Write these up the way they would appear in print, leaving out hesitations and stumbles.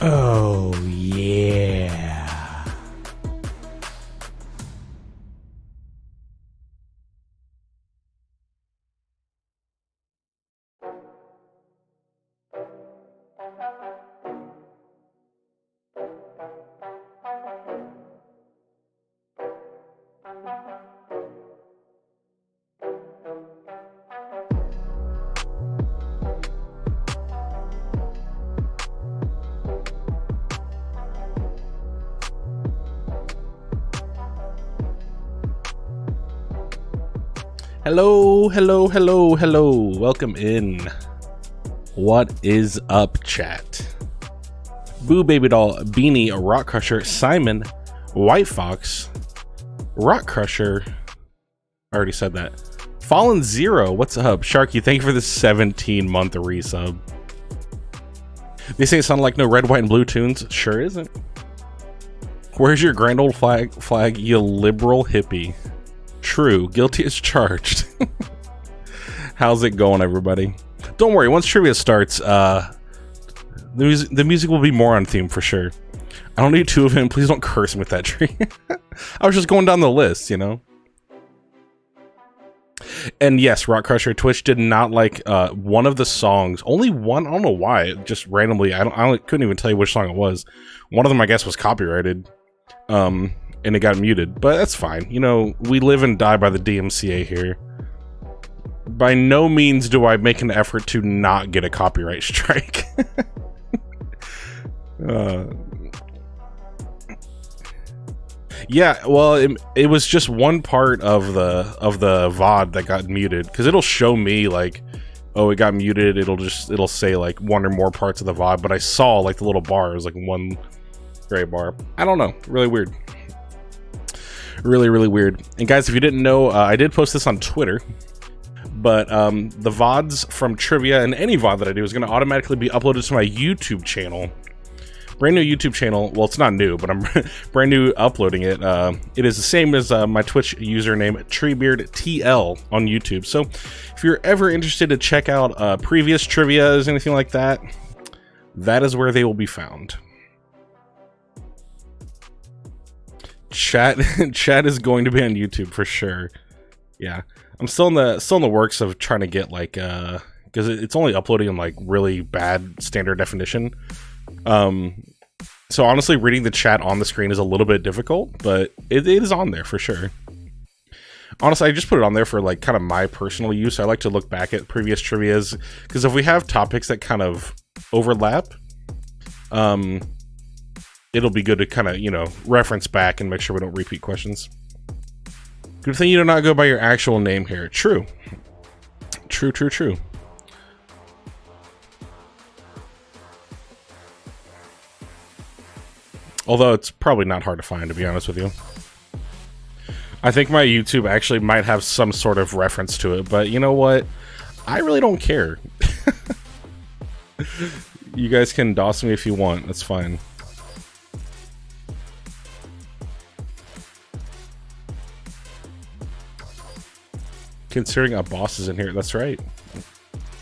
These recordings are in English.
Oh, yeah. Hello, hello, hello, hello. Welcome in. What is up, chat? Boo Baby Doll, Beanie, Rock Crusher, Simon, White Fox, Rock Crusher. I already said that. Fallen Zero, what's up? Sharky, thank you for the 17-month resub. They say it sounded like no red, white, and blue tunes. Sure isn't. Where's your grand old flag, you liberal hippie? True, guilty as charged. How's it going, everybody? Don't worry, once trivia starts, the music will be more on theme for sure. I don't need two of him. Please don't curse him with that tree. I was just going down the list, you know. And yes, Rock Crusher, Twitch did not like one of the songs. Only one. I don't know why. Just randomly. I couldn't even tell you which song it was. One of them, I guess, was copyrighted. And it got muted, but that's fine. You know, we live and die by the DMCA here. By no means do I make an effort to not get a copyright strike. Yeah, well, it was just one part of the VOD that got muted, because it'll show me like, oh, it got muted. It'll say like one or more parts of the VOD, but I saw like the little bar. It was like one gray bar. I don't know. Really weird. Really, really weird. And guys, if you didn't know, I did post this on Twitter. But the VODs from trivia and any VOD that I do is going to automatically be uploaded to my YouTube channel. Brand new YouTube channel. Well, it's not new, but I'm brand new uploading it. It is the same as my Twitch username, TreeBeard'sTL on YouTube. So if you're ever interested to check out previous trivias, anything like that, that is where they will be found. Chat is going to be on YouTube for sure. Yeah, I'm still in the works of trying to get like because it's only uploading in like really bad standard definition. So honestly, reading the chat on the screen is a little bit difficult, but it is on there for sure. Honestly, I just put it on there for like kind of my personal use. I like to look back at previous trivias because if we have topics that kind of overlap, it'll be good to kind of, you know, reference back and make sure we don't repeat questions. Good thing you do not go by your actual name here. True. True. Although it's probably not hard to find, to be honest with you. I think my YouTube actually might have some sort of reference to it, but you know what? I really don't care. You guys can DOS me if you want. That's fine. Considering a boss is in here. That's right.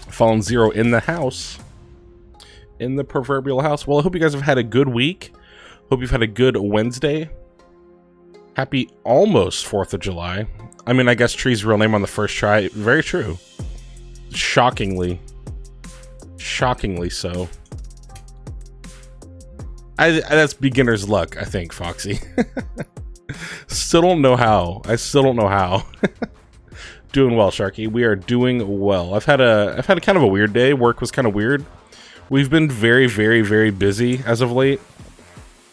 Fallen Zero in the house. In the proverbial house. Well, I hope you guys have had a good week. Hope you've had a good Wednesday. Happy almost 4th of July. I mean, I guess Tree's real name on the first try. Very true. Shockingly so. That's beginner's luck, I think, Foxy. Still don't know how. I still don't know how. Doing well, Sharky. We are doing well. I've had a kind of a weird day. Work was kind of weird. We've been very, very, very busy as of late.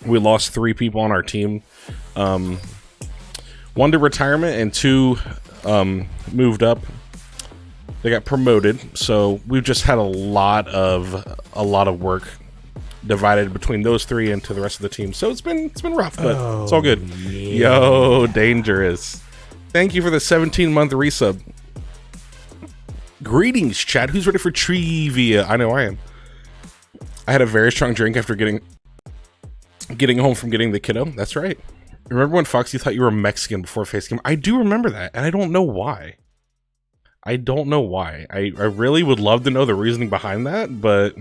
We lost 3 people on our team. 1 to retirement and 2 moved up. They got promoted, so we've just had a lot of work divided between those 3 and to the rest of the team. So it's been rough, but it's all good. Yeah. Yo, dangerous. Thank you for the 17-month resub. Greetings, chat. Who's ready for trivia? I know I am. I had a very strong drink after getting home from getting the kiddo. That's right. Remember when Foxy thought you were Mexican before Facecam? I do remember that, and I don't know why. I really would love to know the reasoning behind that, but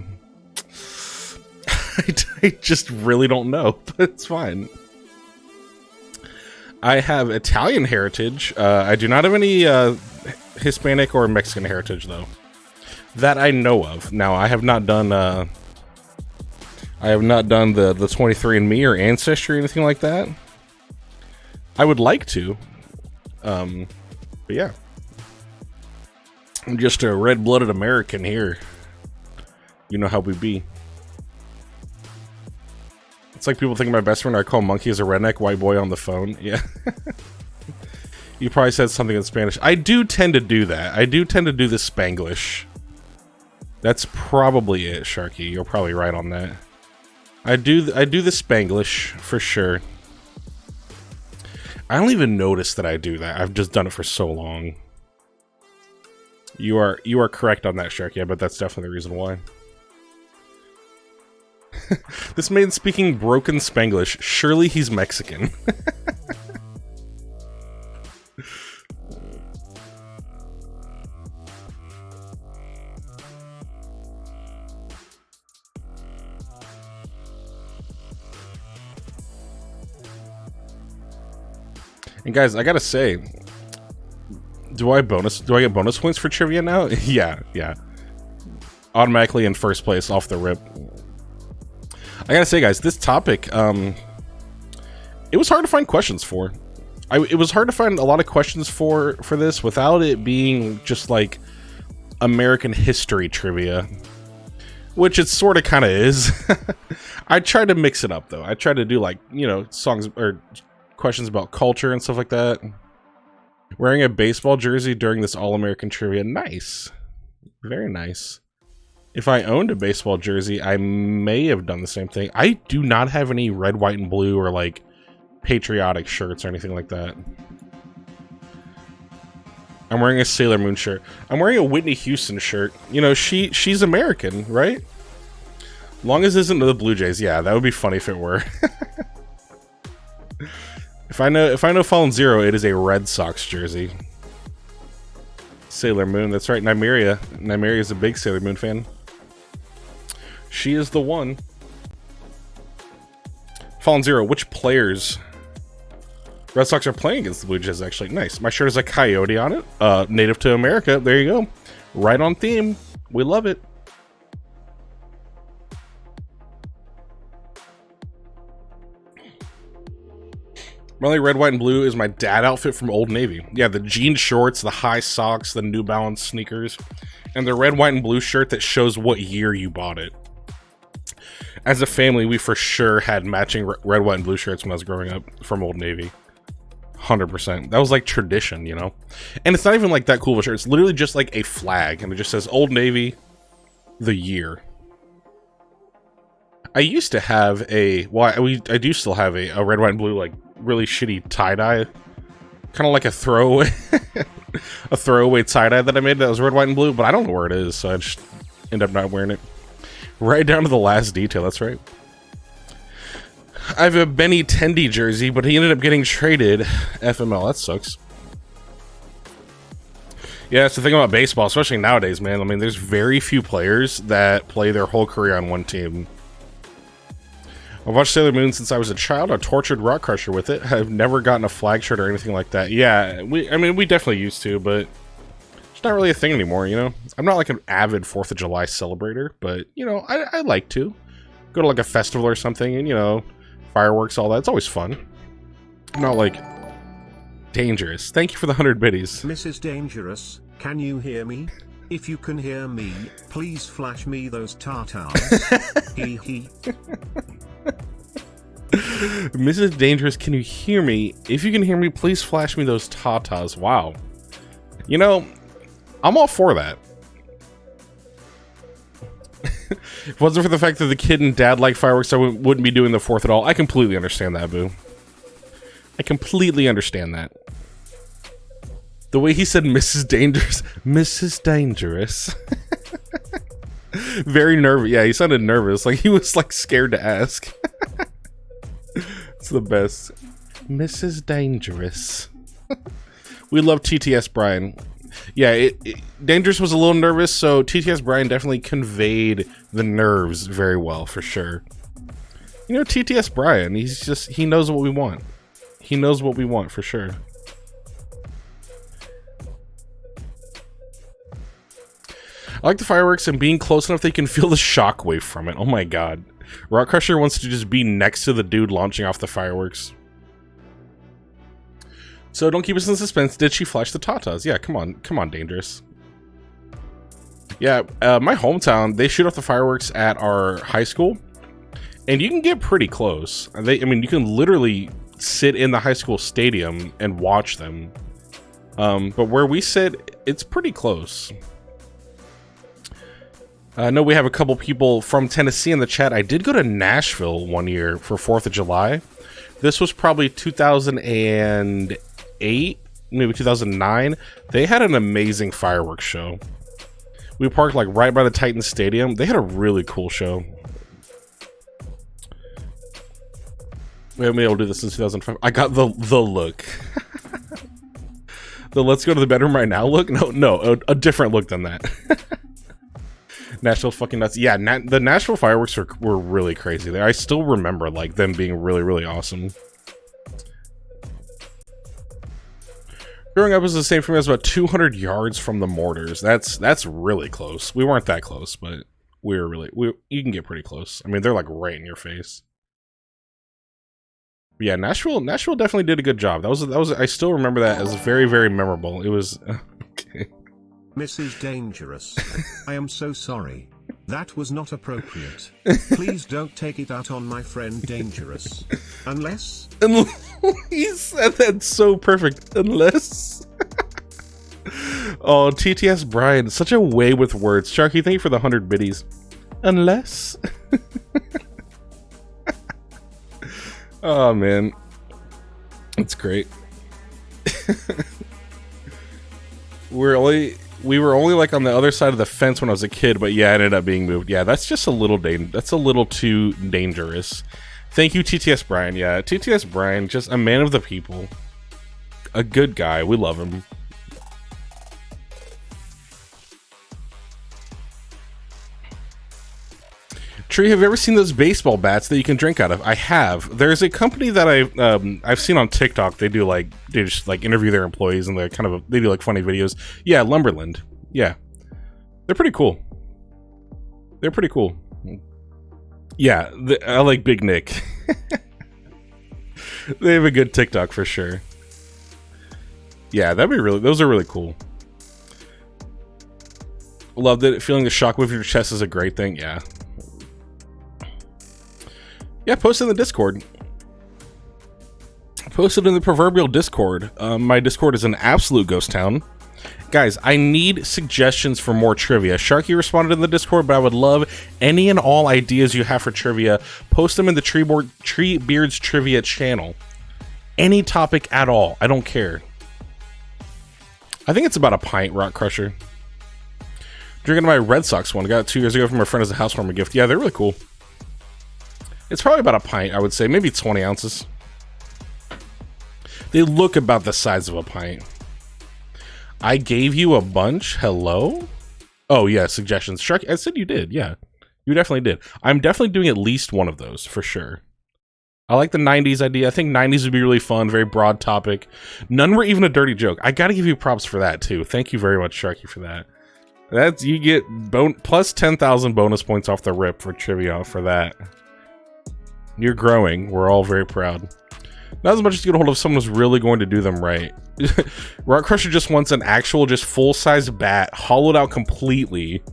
I just really don't know. But it's fine. I have Italian heritage. I do not have any Hispanic or Mexican heritage, though. That I know of. Now, I have not done the 23andMe or Ancestry or anything like that. I would like to. But yeah. I'm just a red-blooded American here. You know how we be. It's like people think my best friend I call Monkey is a redneck white boy on the phone. Yeah. You probably said something in Spanish. I do tend to do that. I do tend to do the Spanglish. That's probably it, Sharky. You're probably right on that. I do the Spanglish for sure. I don't even notice that I do that. I've just done it for so long. You are correct on that, Sharky. I bet that's definitely the reason why. This man speaking broken Spanglish. Surely he's Mexican. And guys, I gotta say, do I get bonus points for trivia now? Yeah. Automatically in first place off the rip. I gotta say, guys, this topic, it was hard to find questions for. It was hard to find a lot of questions for this without it being just like American history trivia, which it sort of kind of is. I tried to mix it up though. I tried to do like, you know, songs or questions about culture and stuff like that. Wearing a baseball jersey during this All-American trivia. Nice. Very nice. If I owned a baseball jersey, I may have done the same thing. I do not have any red, white, and blue or like patriotic shirts or anything like that. I'm wearing a Sailor Moon shirt. I'm wearing a Whitney Houston shirt. You know, she's American, right? Long as it isn't the Blue Jays. Yeah, that would be funny if it were. If I know Fallen Zero, it is a Red Sox jersey. Sailor Moon, that's right. Nymeria. Nymeria is a big Sailor Moon fan. She is the one. Fallen Zero, which players Red Sox are playing against the Blue Jays? Actually, nice. My shirt is a coyote on it. Native to America. There you go. Right on theme. We love it. My only red, white, and blue is my dad outfit from Old Navy. Yeah, the jean shorts, the high socks, the New Balance sneakers, and the red, white, and blue shirt that shows what year you bought it. As a family, we for sure had matching red, white, and blue shirts when I was growing up from Old Navy. 100%. That was like tradition, you know? And it's not even like that cool of a shirt. It's literally just like a flag, and it just says Old Navy, the year. I used to have a, well, I do still have a red, white, and blue, like, really shitty tie-dye. Kind of like a throwaway, a throwaway tie-dye that I made that was red, white, and blue, but I don't know where it is, so I just end up not wearing it. Right down to the last detail, that's right. I have a Benny Tendy jersey, but he ended up getting traded. FML, that sucks. Yeah, that's the thing about baseball, especially nowadays, man. I mean, there's very few players that play their whole career on one team. I've watched Sailor Moon since I was a child. I tortured Rock Crusher with it. I've never gotten a flag shirt or anything like that. Yeah, I mean, we definitely used to, but it's not really a thing anymore, you know? I'm not like an avid 4th of July celebrator, but, you know, I like to. Go to like a festival or something and, you know, fireworks, all that. It's always fun. I'm not like dangerous. Thank you for the 100 biddies. Mrs. Dangerous, can you hear me? If you can hear me, please flash me those tatas. Hee hee. Mrs. Dangerous, can you hear me? If you can hear me, please flash me those tatas. Wow. You know, I'm all for that. If it wasn't for the fact that the kid and dad like fireworks, I wouldn't be doing the 4th at all. I completely understand that, boo. I completely understand that. The way he said Mrs. Dangerous. Mrs. Dangerous. Very nervous. Yeah, he sounded nervous. Like he was like scared to ask. It's the best. Mrs. Dangerous. We love TTS Brian. Yeah, Dangerous was a little nervous, so TTS Brian definitely conveyed the nerves very well, for sure. You know, TTS Brian, he knows what we want. He knows what we want, for sure. I like the fireworks and being close enough they can feel the shockwave from it. Oh my god. Rock Crusher wants to just be next to the dude launching off the fireworks. So don't keep us in suspense. Did she flash the tatas? Yeah, come on, Dangerous. Yeah, my hometown, they shoot off the fireworks at our high school, and you can get pretty close. I mean, you can literally sit in the high school stadium and watch them. But where we sit, it's pretty close. I know we have a couple people from Tennessee in the chat. I did go to Nashville one year for 4th of July. This was probably 2008, maybe 2009. They had an amazing fireworks show. We parked like right by the Titans Stadium. They had a really cool show. We haven't been able to do this since 2005. I got the look. The let's go to the bedroom right now look? No, a different look than that. Nashville fucking nuts. Yeah, the Nashville fireworks were really crazy there. I still remember like them being really, really awesome. Growing up was the same for me. I was about 200 yards from the mortars. That's really close. We weren't that close, but you can get pretty close. I mean, they're like right in your face. But yeah, Nashville definitely did a good job. That was I still remember that as very, very memorable. It was okay. Mrs. Dangerous, I am so sorry. That was not appropriate. Please don't take it out on my friend Dangerous. Unless... He said that so perfect. Unless... Oh, TTS Brian, such a way with words. Sharky, thank you for the 100 biddies. Unless... Oh, man. It's great. we were only like on the other side of the fence when I was a kid, but yeah, it ended up being moved. Yeah, that's just a little that's a little too dangerous. Thank you, TTS Brian. Yeah, TTS Brian, just a man of the people. A good guy. We love him. Tree, have you ever seen those baseball bats that you can drink out of? I have. There's a company that I've seen on TikTok. They just like interview their employees and they do like funny videos. Yeah, Lumberland. Yeah, they're pretty cool. They're pretty cool. Yeah, I like Big Nick. They have a good TikTok for sure. Yeah, those are really cool. Loved it. Feeling the shockwave in your chest is a great thing. Yeah. Yeah, post in the Discord. Post it in the proverbial Discord. My Discord is an absolute ghost town. Guys, I need suggestions for more trivia. Sharky responded in the Discord, but I would love any and all ideas you have for trivia. Post them in the TreeBeard's trivia channel. Any topic at all. I don't care. I think it's about a pint, Rock Crusher. Drinking my Red Sox one. I got it 2 years ago from my friend as a housewarming gift. Yeah, they're really cool. It's probably about a pint, I would say. Maybe 20 ounces. They look about the size of a pint. I gave you a bunch. Hello? Oh, yeah, suggestions. Shark, I said you did. Yeah, you definitely did. I'm definitely doing at least one of those, for sure. I like the 90s idea. I think 90s would be really fun. Very broad topic. None were even a dirty joke. I gotta give you props for that, too. Thank you very much, Sharky, for that. You get plus 10,000 bonus points off the rip for trivia for that. You're growing. We're all very proud. Not as much as you get a hold of someone who's really going to do them right. Rock Crusher just wants an actual, just full-size bat, hollowed out completely.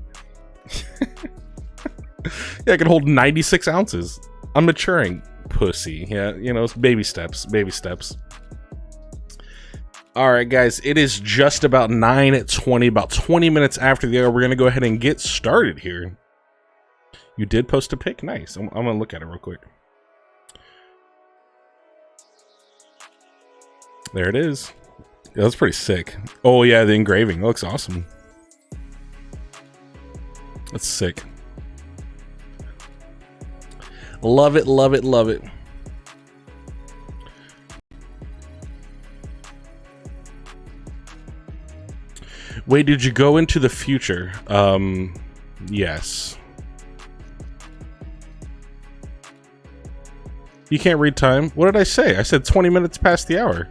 Yeah, I can hold 96 ounces. I'm maturing, pussy. Yeah, you know, it's baby steps, baby steps. All right, guys, it is just about 9:20, about 20 minutes after the hour. We're going to go ahead and get started here. You did post a pic? Nice. I'm going to look at it real quick. There it is. Yeah, that's pretty sick. Oh, yeah, the engraving. That looks awesome. That's sick. Love it, love it, love it. Wait, did you go into the future? Yes. You can't read time? What did I say? I said 20 minutes past the hour.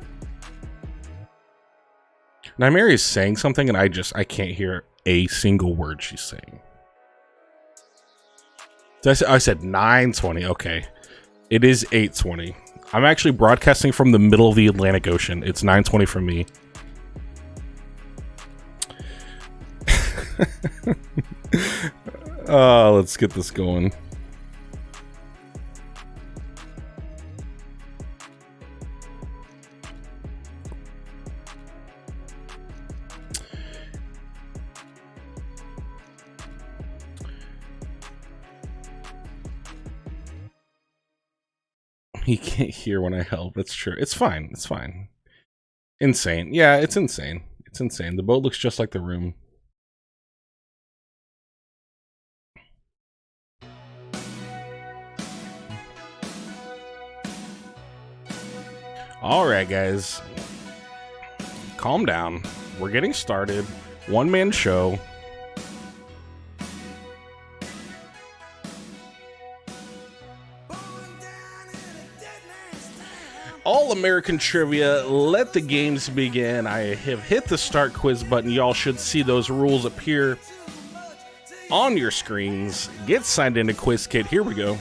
Nymeria is saying something and I can't hear a single word she's saying. I said 9:20. Okay. It is 8:20. I'm actually broadcasting from the middle of the Atlantic Ocean. It's 9:20 for me. Let's get this going. He can't hear when I help. That's true. It's fine. It's fine. Insane. Yeah, it's insane. It's insane. The boat looks just like the room. All right, guys. Calm down. We're getting started. One-man show. All American trivia, let the games begin. I have hit the start quiz button. Y'all should see those rules appear on your screens. Get signed into QuizKit. Here we go.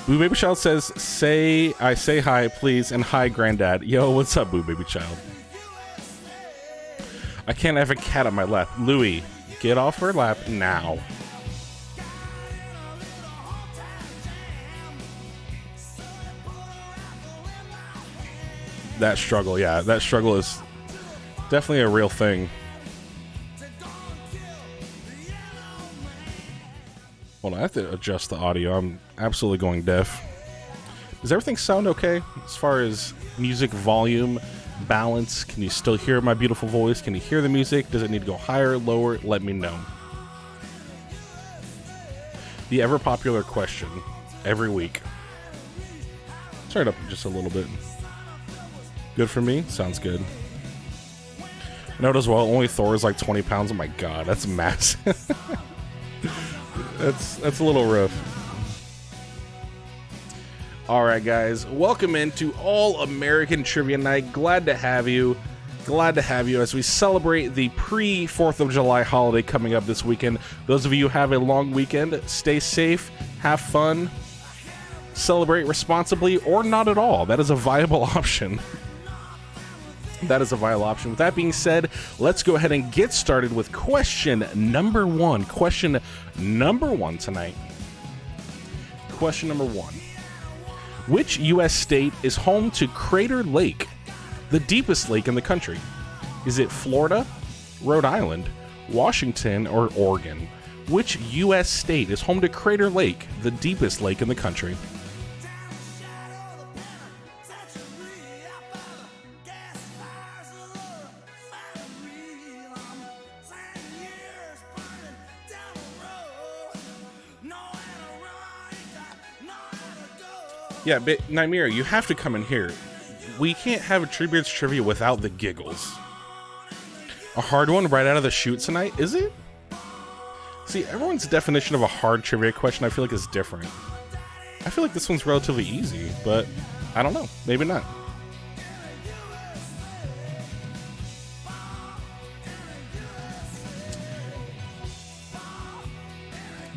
Boo Baby Child says, I say hi, please, and hi, Granddad. Yo, what's up, Boo Baby Child? I can't have a cat on my lap. Louie, get off her lap now. That struggle, yeah, that struggle is definitely a real thing. Hold on, I have to adjust the audio. I'm absolutely going deaf. Does everything sound okay as far as music volume, balance? Can you still hear my beautiful voice? Can you hear the music? Does it need to go higher, lower? Let me know. The ever popular question every week. Turn it up just a little bit. Good for me? Sounds good. Note as well, only Thor is like 20 pounds. Oh my god, that's massive. That's a little rough. Alright guys, welcome into All American Trivia Night. Glad to have you. Glad to have you as we celebrate the pre-4th of July holiday coming up this weekend. Those of you who have a long weekend, stay safe, have fun, celebrate responsibly, or not at all. That is a viable option. That is a viable option. With that being said, let's go ahead and get started with question number one. Question number one tonight. Question number one. Which U.S. state is home to Crater Lake, the deepest lake in the country? Is it Florida, Rhode Island, Washington, or Oregon? Which U.S. state is home to Crater Lake, the deepest lake in the country? Yeah, but Nymira, you have to come in here. We can't have a TreeBeard's trivia without the giggles. A hard one right out of the chute tonight, is it? See, everyone's definition of a hard trivia question I feel like is different. I feel like this one's relatively easy, but I don't know. Maybe not.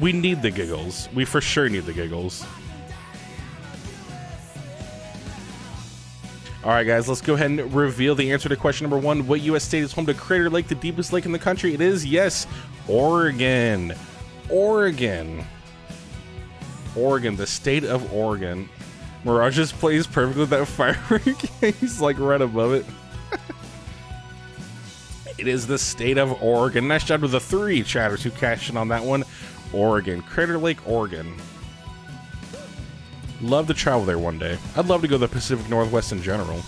We need the giggles. We for sure need the giggles. Alright guys, let's go ahead and reveal the answer to question number one. What U.S. state is home to Crater Lake, the deepest lake in the country? It is, yes, Oregon. Oregon. Oregon, the state of Oregon. Mirage just plays perfectly with that firework. He's like right above it. It is the state of Oregon. Nice job to the 3 chatters who cashed in on that one. Oregon. Crater Lake, Oregon. Love to travel there one day. I'd love to go to the Pacific Northwest in general.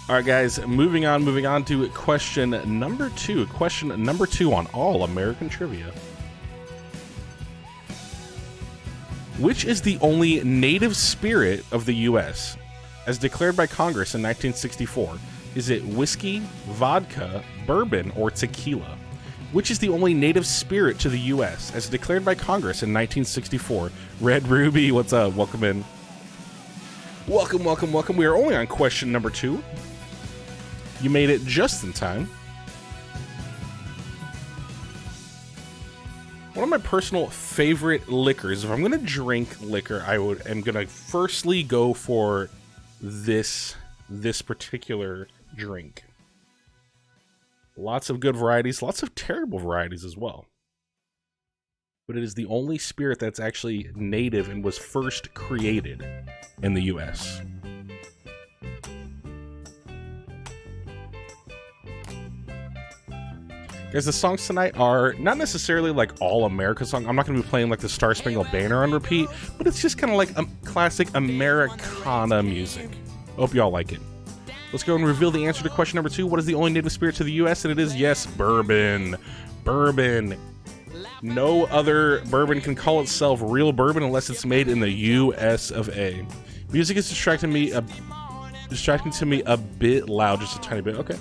Alright guys, moving on to question number 2. Question number 2 on All American Trivia. Which is the only native spirit of the U.S. as declared by Congress in 1964? Is it whiskey, vodka, bourbon, or tequila? Which is the only native spirit to the U.S. as declared by Congress in 1964? Red Ruby, what's up? Welcome in. Welcome, welcome, welcome. We are only on question number 2. You made it just in time. One of my personal favorite liquors, if I'm going to drink liquor, am going to firstly go for this particular drink. Lots of good varieties, lots of terrible varieties as well. But it is the only spirit that's actually native and was first created in the U.S. Guys, the songs tonight are not necessarily like all America songs. I'm not going to be playing like the Star Spangled Banner on repeat, but it's just kind of like classic Americana music. Hope y'all like it. Let's go and reveal the answer to question number 2. What is the only native spirit to the U.S.? And it is, yes, bourbon. Bourbon. No other bourbon can call itself real bourbon unless it's made in the U.S. of A. Music is distracting to me a bit loud, just a tiny bit. Okay.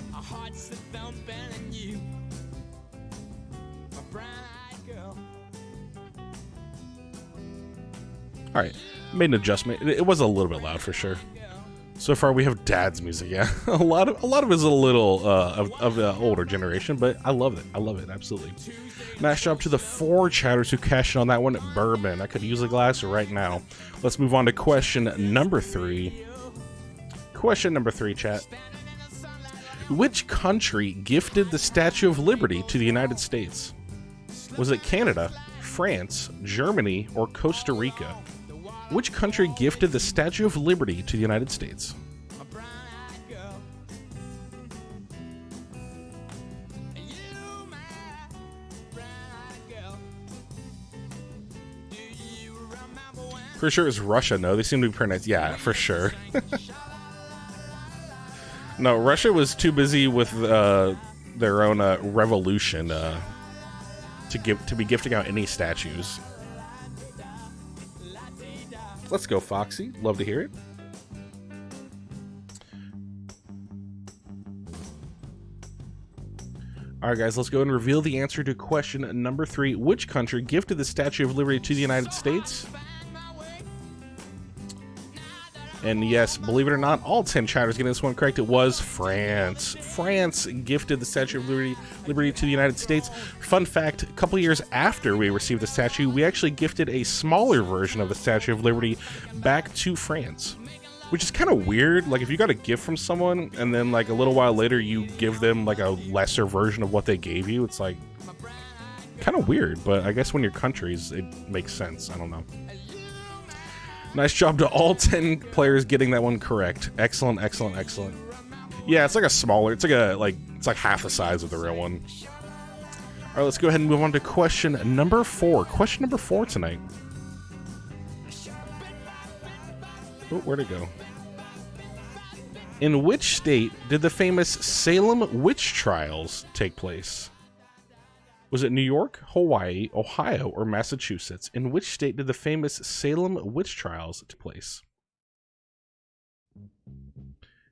All right, made an adjustment. It was a little bit loud for sure. So far, we have dad's music. Yeah, a lot of it is a little of the older generation, but I love it. I love it absolutely. Nice job to the 4 chatters who cashed in on that one. Bourbon. I could use a glass right now. Let's move on to question number 3. Question number 3, chat. Which country gifted the Statue of Liberty to the United States? Was it Canada, France, Germany, or Costa Rica? Which country gifted the Statue of Liberty to the United States? For sure it's Russia. No, they seem to be pretty nice. Yeah, for sure. No, Russia was too busy with their own revolution to be gifting out any statues. Let's go, Foxy. Love to hear it. Alright guys, let's go and reveal the answer to question number 3. Which country gifted the Statue of Liberty to the United States? And yes, believe it or not, all 10 chatters getting this one correct. It was France. France gifted the Statue of Liberty to the United States. Fun fact, a couple years after we received the statue, we actually gifted a smaller version of the Statue of Liberty back to France. Which is kind of weird. Like, if you got a gift from someone and then like a little while later you give them like a lesser version of what they gave you, it's like kind of weird. But I guess when you're countries, it makes sense. I don't know. Nice job to all 10 players getting that one correct. Excellent, excellent, excellent. Yeah, it's like a smaller, it's like half the size of the real one. All right, let's go ahead and move on to question number 4. Question number 4 tonight. Oh, where'd it go? In which state did the famous Salem witch trials take place? Was it New York, Hawaii, Ohio, or Massachusetts? In which state did the famous Salem witch trials take place?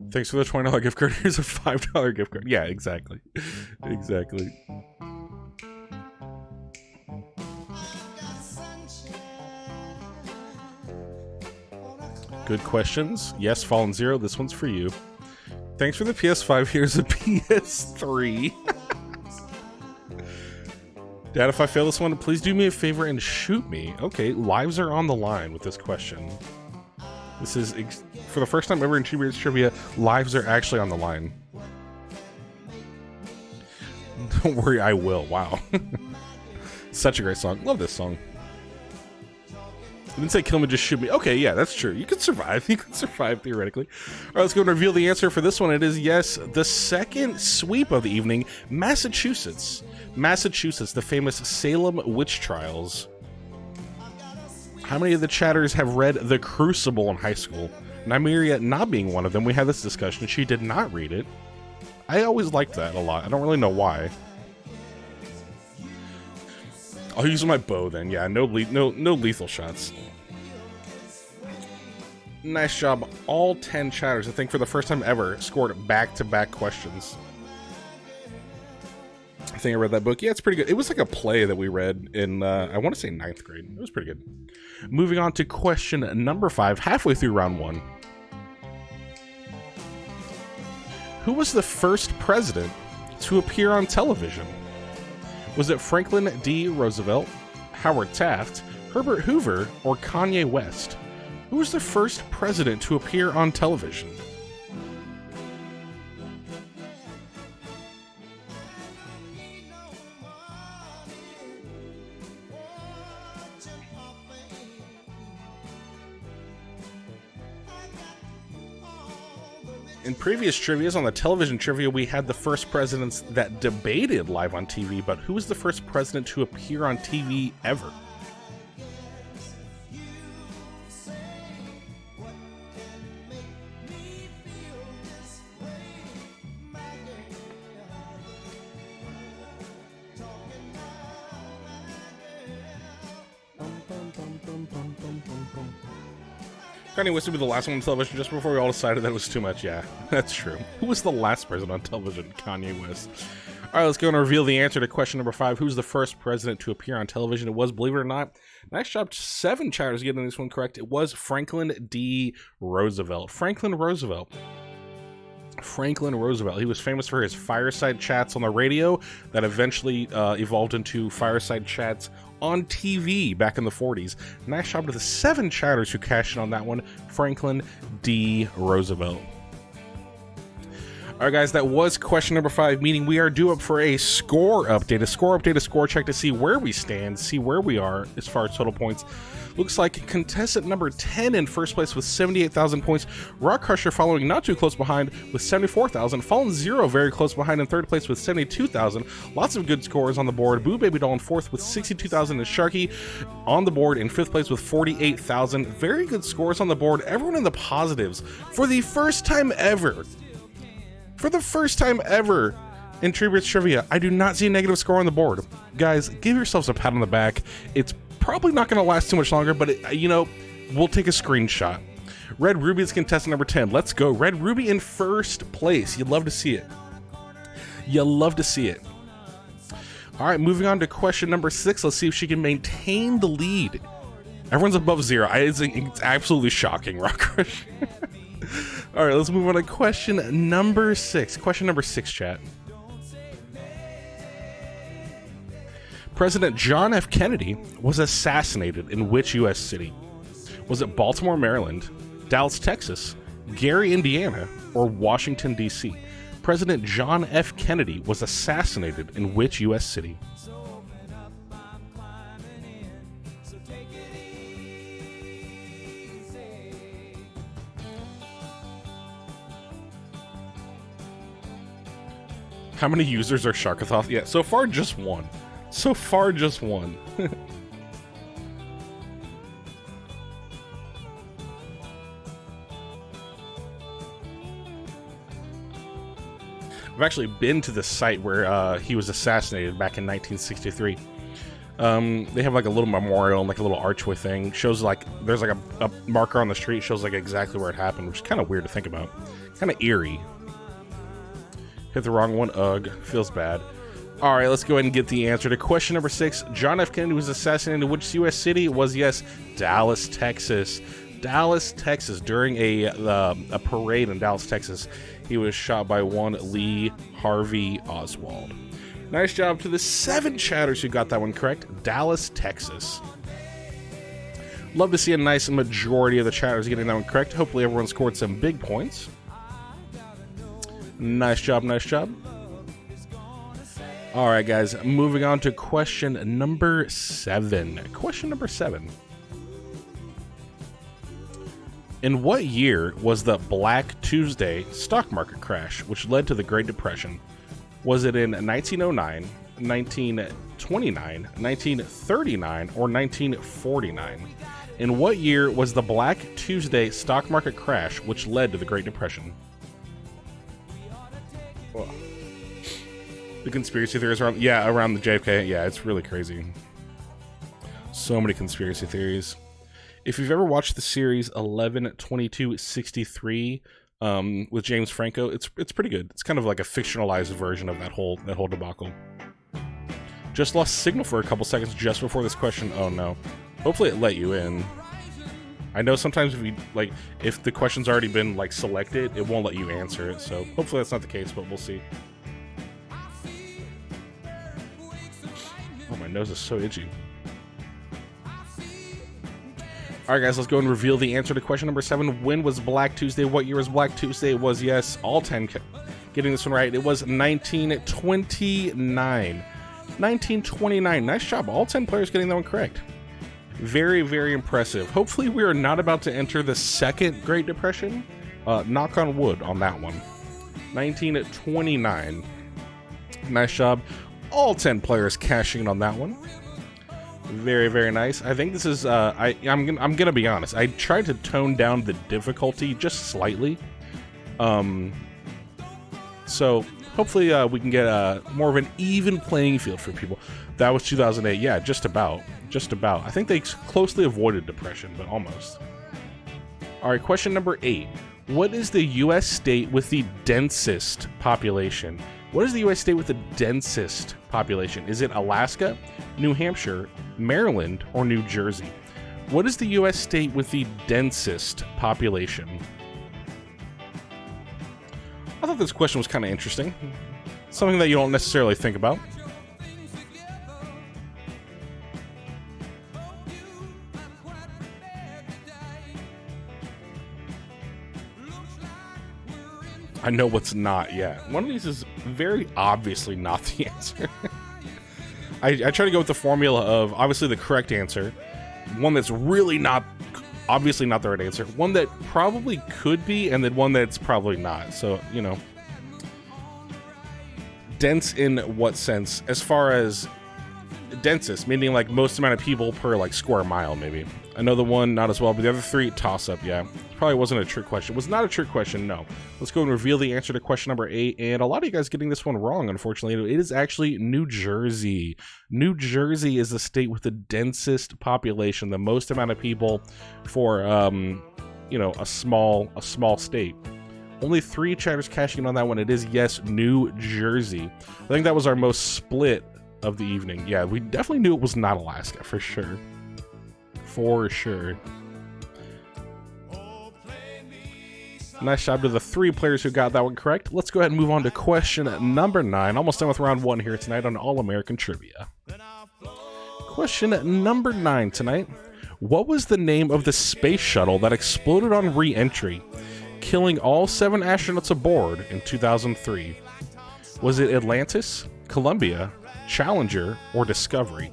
Thanks for the $20 gift card. Here's a $5 gift card. Yeah, exactly. Exactly. Good questions. Yes, Fallen Zero, this one's for you. Thanks for the PS5. Here's a PS3. Dad, if I fail this one, please do me a favor and shoot me. Okay, lives are on the line with this question. This is, for the first time ever in TreeBeard's Trivia, lives are actually on the line. Don't worry, I will. Wow. Such a great song. Love this song. I didn't say kill me, just shoot me. Okay, yeah, that's true. You can survive. You can survive, theoretically. All right, let's go and reveal the answer for this one. It is, yes, the second sweep of the evening, Massachusetts. Massachusetts, the famous Salem witch trials. How many of the chatters have read The Crucible in high school? Nymeria not being one of them. We had this discussion. She did not read it. I always liked that a lot. I don't really know why. I'll use my bow then. Yeah, no lethal shots. Nice job. All 10 chatters, I think for the first time ever, scored back-to-back questions. I think I read that book. Yeah, it's pretty good. It was like a play that we read in, I want to say 9th grade. It was pretty good. Moving on to question number 5, halfway through round 1. Who was the first president to appear on television? Was it Franklin D. Roosevelt, Howard Taft, Herbert Hoover, or Kanye West? Who was the first president to appear on television? In previous trivias, on the television trivia, we had the first presidents that debated live on TV, but who was the first president to appear on TV ever? Kanye West would be the last one on television just before we all decided that it was too much. Yeah, that's true. Who was the last president on television? Kanye West. All right, let's go and reveal the answer to question number 5. Who's the first president to appear on television? It was, believe it or not, nice job. 7 chatters getting this one correct. It was Franklin D. Roosevelt. Franklin Roosevelt. Franklin Roosevelt. He was famous for his fireside chats on the radio that eventually evolved into fireside chats on TV back in the 40s. Nice job to the 7 chatters who cashed in on that one. Franklin D. Roosevelt. All right, guys, that was question number 5, meaning we are due up for a score update, a score check to see where we stand, see where we are as far as total points. Looks like contestant number 10 in first place with 78,000 points. Rock Crusher following not too close behind with 74,000. Fallen Zero very close behind in third place with 72,000. Lots of good scores on the board. Boo Baby Doll in fourth with 62,000. And Sharky on the board in fifth place with 48,000. Very good scores on the board. Everyone in the positives for the first time ever. For the first time ever in TreeBeard's Trivia, I do not see a negative score on the board. Guys, give yourselves a pat on the back. It's probably not going to last too much longer, but we'll take a screenshot. Red Ruby is contestant number 10. Let's go. Red Ruby in first place. You'd love to see it. You love to see it. All right, moving on to question number 6. Let's see if she can maintain the lead. Everyone's above 0. It's absolutely shocking, Rock Crush. All right, let's move on to question number 6. Question number 6, chat. President John F. Kennedy was assassinated in which U.S. city? Was it Baltimore, Maryland, Dallas, Texas, Gary, Indiana, or Washington, D.C.? President John F. Kennedy was assassinated in which U.S. city? How many users are Sharkathon? Yeah, so far just one. So far, just one. I've actually been to the site where he was assassinated back in 1963. They have like a little memorial and like a little archway thing. Shows like there's like a marker on the street. Shows like exactly where it happened, which is kind of weird to think about. Kind of eerie. Hit the wrong one. Ugh, feels bad. All right, let's go ahead and get the answer to question number 6. John F. Kennedy was assassinated in which U.S. city? It was, yes, Dallas, Texas. Dallas, Texas. During a parade in Dallas, Texas, he was shot by one Lee Harvey Oswald. Nice job to the 7 chatters who got that one correct. Dallas, Texas. Love to see a nice majority of the chatters getting that one correct. Hopefully everyone scored some big points. Nice job, nice job. All right, guys, moving on to question number 7. Question number 7. In what year was the Black Tuesday stock market crash, which led to the Great Depression? Was it in 1909, 1929, 1939, or 1949? In what year was the Black Tuesday stock market crash, which led to the Great Depression? Ugh. The conspiracy theories around, around the JFK. Yeah, it's really crazy. So many conspiracy theories. If you've ever watched the series 11/22/63 with James Franco, it's pretty good. It's kind of like a fictionalized version of that whole debacle. Just lost signal for a couple seconds just before this question. Oh no. Hopefully it let you in. I know sometimes if the question's already been like selected, it won't let you answer it. So hopefully that's not the case, but we'll see. Oh, my nose is so itchy. All right, guys, let's go and reveal the answer to question number 7. When was Black Tuesday? What year was Black Tuesday? It was, yes, all 10 getting this one right. It was 1929. 1929. Nice job. All 10 players getting that one correct. Very, very impressive. Hopefully we are not about to enter the second Great Depression. Knock on wood on that one. 1929. Nice job. All 10 players cashing in on that one. Very, very nice. I think this is, I'm gonna be honest. I tried to tone down the difficulty just slightly. So hopefully we can get more of an even playing field for people. That was 2008. Yeah, just about. Just about. I think they closely avoided depression, but almost. All right, question number 8. What is the U.S. state with the densest population? What is the U.S. state with the densest population? Is it Alaska, New Hampshire, Maryland, or New Jersey? What is the U.S. state with the densest population? I thought this question was kind of interesting. Something that you don't necessarily think about. I know what's not. Yeah, one of these is very obviously not the answer. I try to go with the formula of obviously the correct answer, one that's really not, obviously not the right answer, one that probably could be, and then one that's probably not. So, you know, dense in what sense? As far as densest, meaning like most amount of people per like square mile, maybe. I know the one not as well, but the other three toss up. Yeah, probably wasn't a trick question. It was not a trick question. No. Let's go and reveal the answer to question number 8. And a lot of you guys getting this one wrong, unfortunately. It is actually New Jersey. New Jersey is the state with the densest population, the most amount of people for you know, a small state. Only 3 chatters cashing in on that one. It is, yes, New Jersey. I think that was our most split of the evening. Yeah, we definitely knew it was not Alaska, for sure. For sure. Nice job to the 3 players who got that one correct. Let's go ahead and move on to question number 9. Almost done with round 1 here tonight on All-American Trivia. Question number 9 tonight. What was the name of the space shuttle that exploded on re-entry, killing all 7 astronauts aboard in 2003? Was it Atlantis, Columbia, Challenger, or Discovery?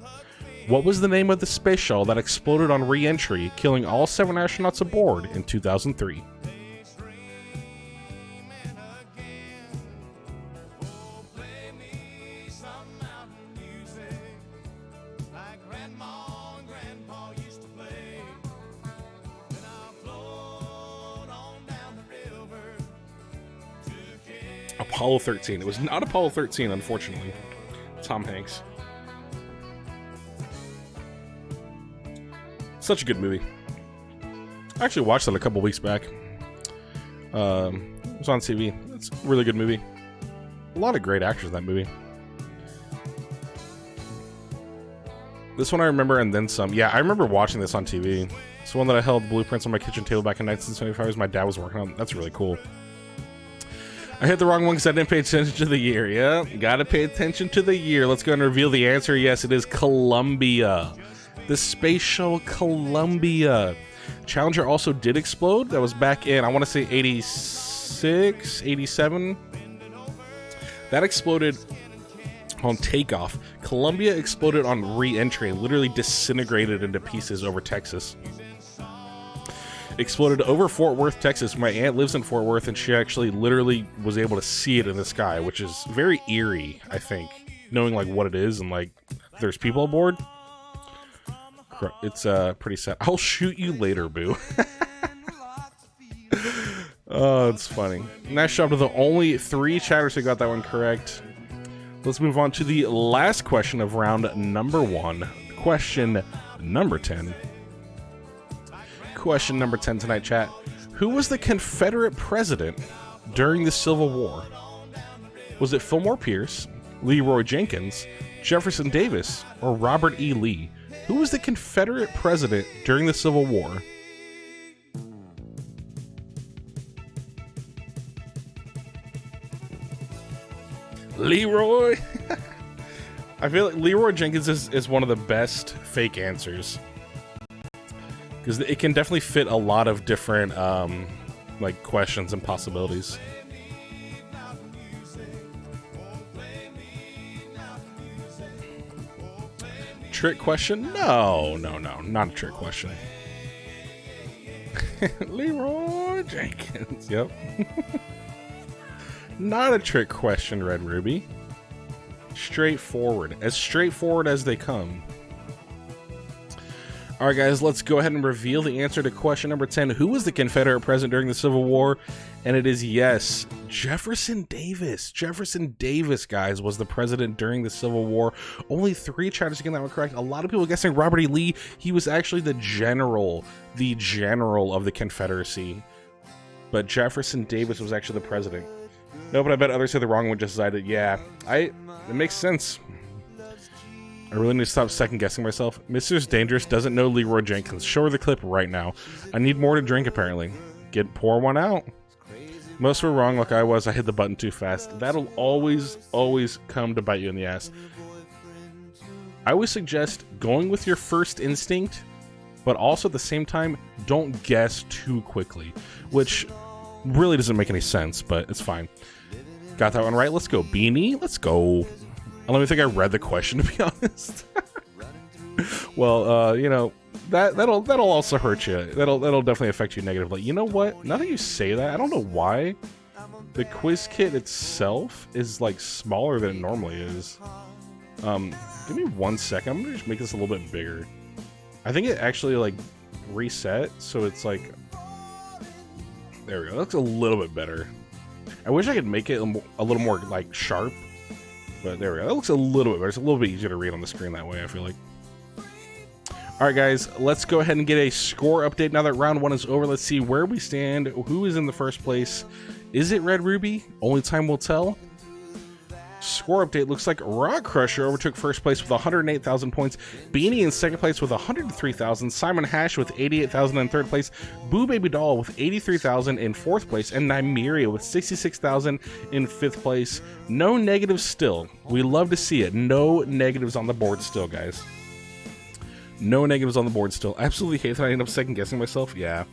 What was the name of the space shuttle that exploded on re-entry, killing all 7 astronauts aboard in 2003? Apollo 13. It was not Apollo 13, unfortunately. Tom Hanks. Such a good movie. I actually watched that a couple weeks back. It was on TV. It's a really good movie. A lot of great actors in that movie. This one I remember, and then some. Yeah, I remember watching this on TV. It's the one that I held blueprints on my kitchen table back in 1975 as my dad was working on. That's really cool. I hit the wrong one because I didn't pay attention to the year. Yeah, gotta pay attention to the year. Let's go and reveal the answer. Yes, it is Columbia. The space shuttle Columbia. Challenger also did explode. That was back in, I want to say 86, 87. That exploded on takeoff. Columbia exploded on re-entry and literally disintegrated into pieces over Texas. Exploded over Fort Worth, Texas. My aunt lives in Fort Worth, and she actually literally was able to see it in the sky, which is very eerie, I think, knowing like what it is and like there's people aboard. It's pretty sad. I'll shoot you later, boo. Oh, it's funny. Nice job to the only 3 chatters who got that one correct. Let's move on to the last question of round number 1. Question number 10. Question number 10 tonight, chat. Who was the Confederate president during the Civil War? Was it Fillmore Pierce, Leroy Jenkins, Jefferson Davis, or Robert E. Lee? Who was the Confederate president during the Civil War? Leroy? I feel like Leroy Jenkins is one of the best fake answers. Because it can definitely fit a lot of different like questions and possibilities. Trick question? No, not a trick question. Leroy Jenkins, yep. Not a trick question, Red Ruby. Straightforward as they come. Alright guys, let's go ahead and reveal the answer to question number 10. Who was the Confederate president during the Civil War? And it is, yes, Jefferson Davis. Jefferson Davis, guys, was the president during the Civil War. Only 3 chatters getting that one correct. A lot of people guessing Robert E. Lee. He was actually the general of the Confederacy. But Jefferson Davis was actually the president. No, but I bet others said the wrong one, just decided, yeah, it makes sense. I really need to stop second guessing myself. Mrs. Dangerous doesn't know Leroy Jenkins. Show her the clip right now. I need more to drink, apparently. Pour one out. Most were wrong like I was. I hit the button too fast. That'll always come to bite you in the ass. I would suggest going with your first instinct, but also at the same time, don't guess too quickly. Which really doesn't make any sense, but it's fine. Got that one right. Let's go, Beanie. Let's go. I don't even think I read the question, to be honest. Well, you know, that'll also hurt you. That'll definitely affect you negatively. You know what? Now that you say that, I don't know why the quiz kit itself is like smaller than it normally is. Give me 1 second. I'm gonna just make this a little bit bigger. I think it actually like reset, so it's like, there we go. That looks a little bit better. I wish I could make it a little more like sharp, but there we go. That looks a little bit better. It's a little bit easier to read on the screen that way, I feel like. All right, guys, let's go ahead and get a score update now that round 1 is over. Let's see where we stand. Who is in the first place? Is it Red Ruby? Only time will tell. Score update looks like Rock Crusher overtook first place with 108,000 points. Beanie in second place with 103,000. Simon Hash with 88,000 in third place. Boo Baby Doll with 83,000 in fourth place. And Nymeria with 66,000 in fifth place. No negatives still. We love to see it. No negatives on the board still, guys. No negatives on the board still. I absolutely hate that I end up second guessing myself. Yeah.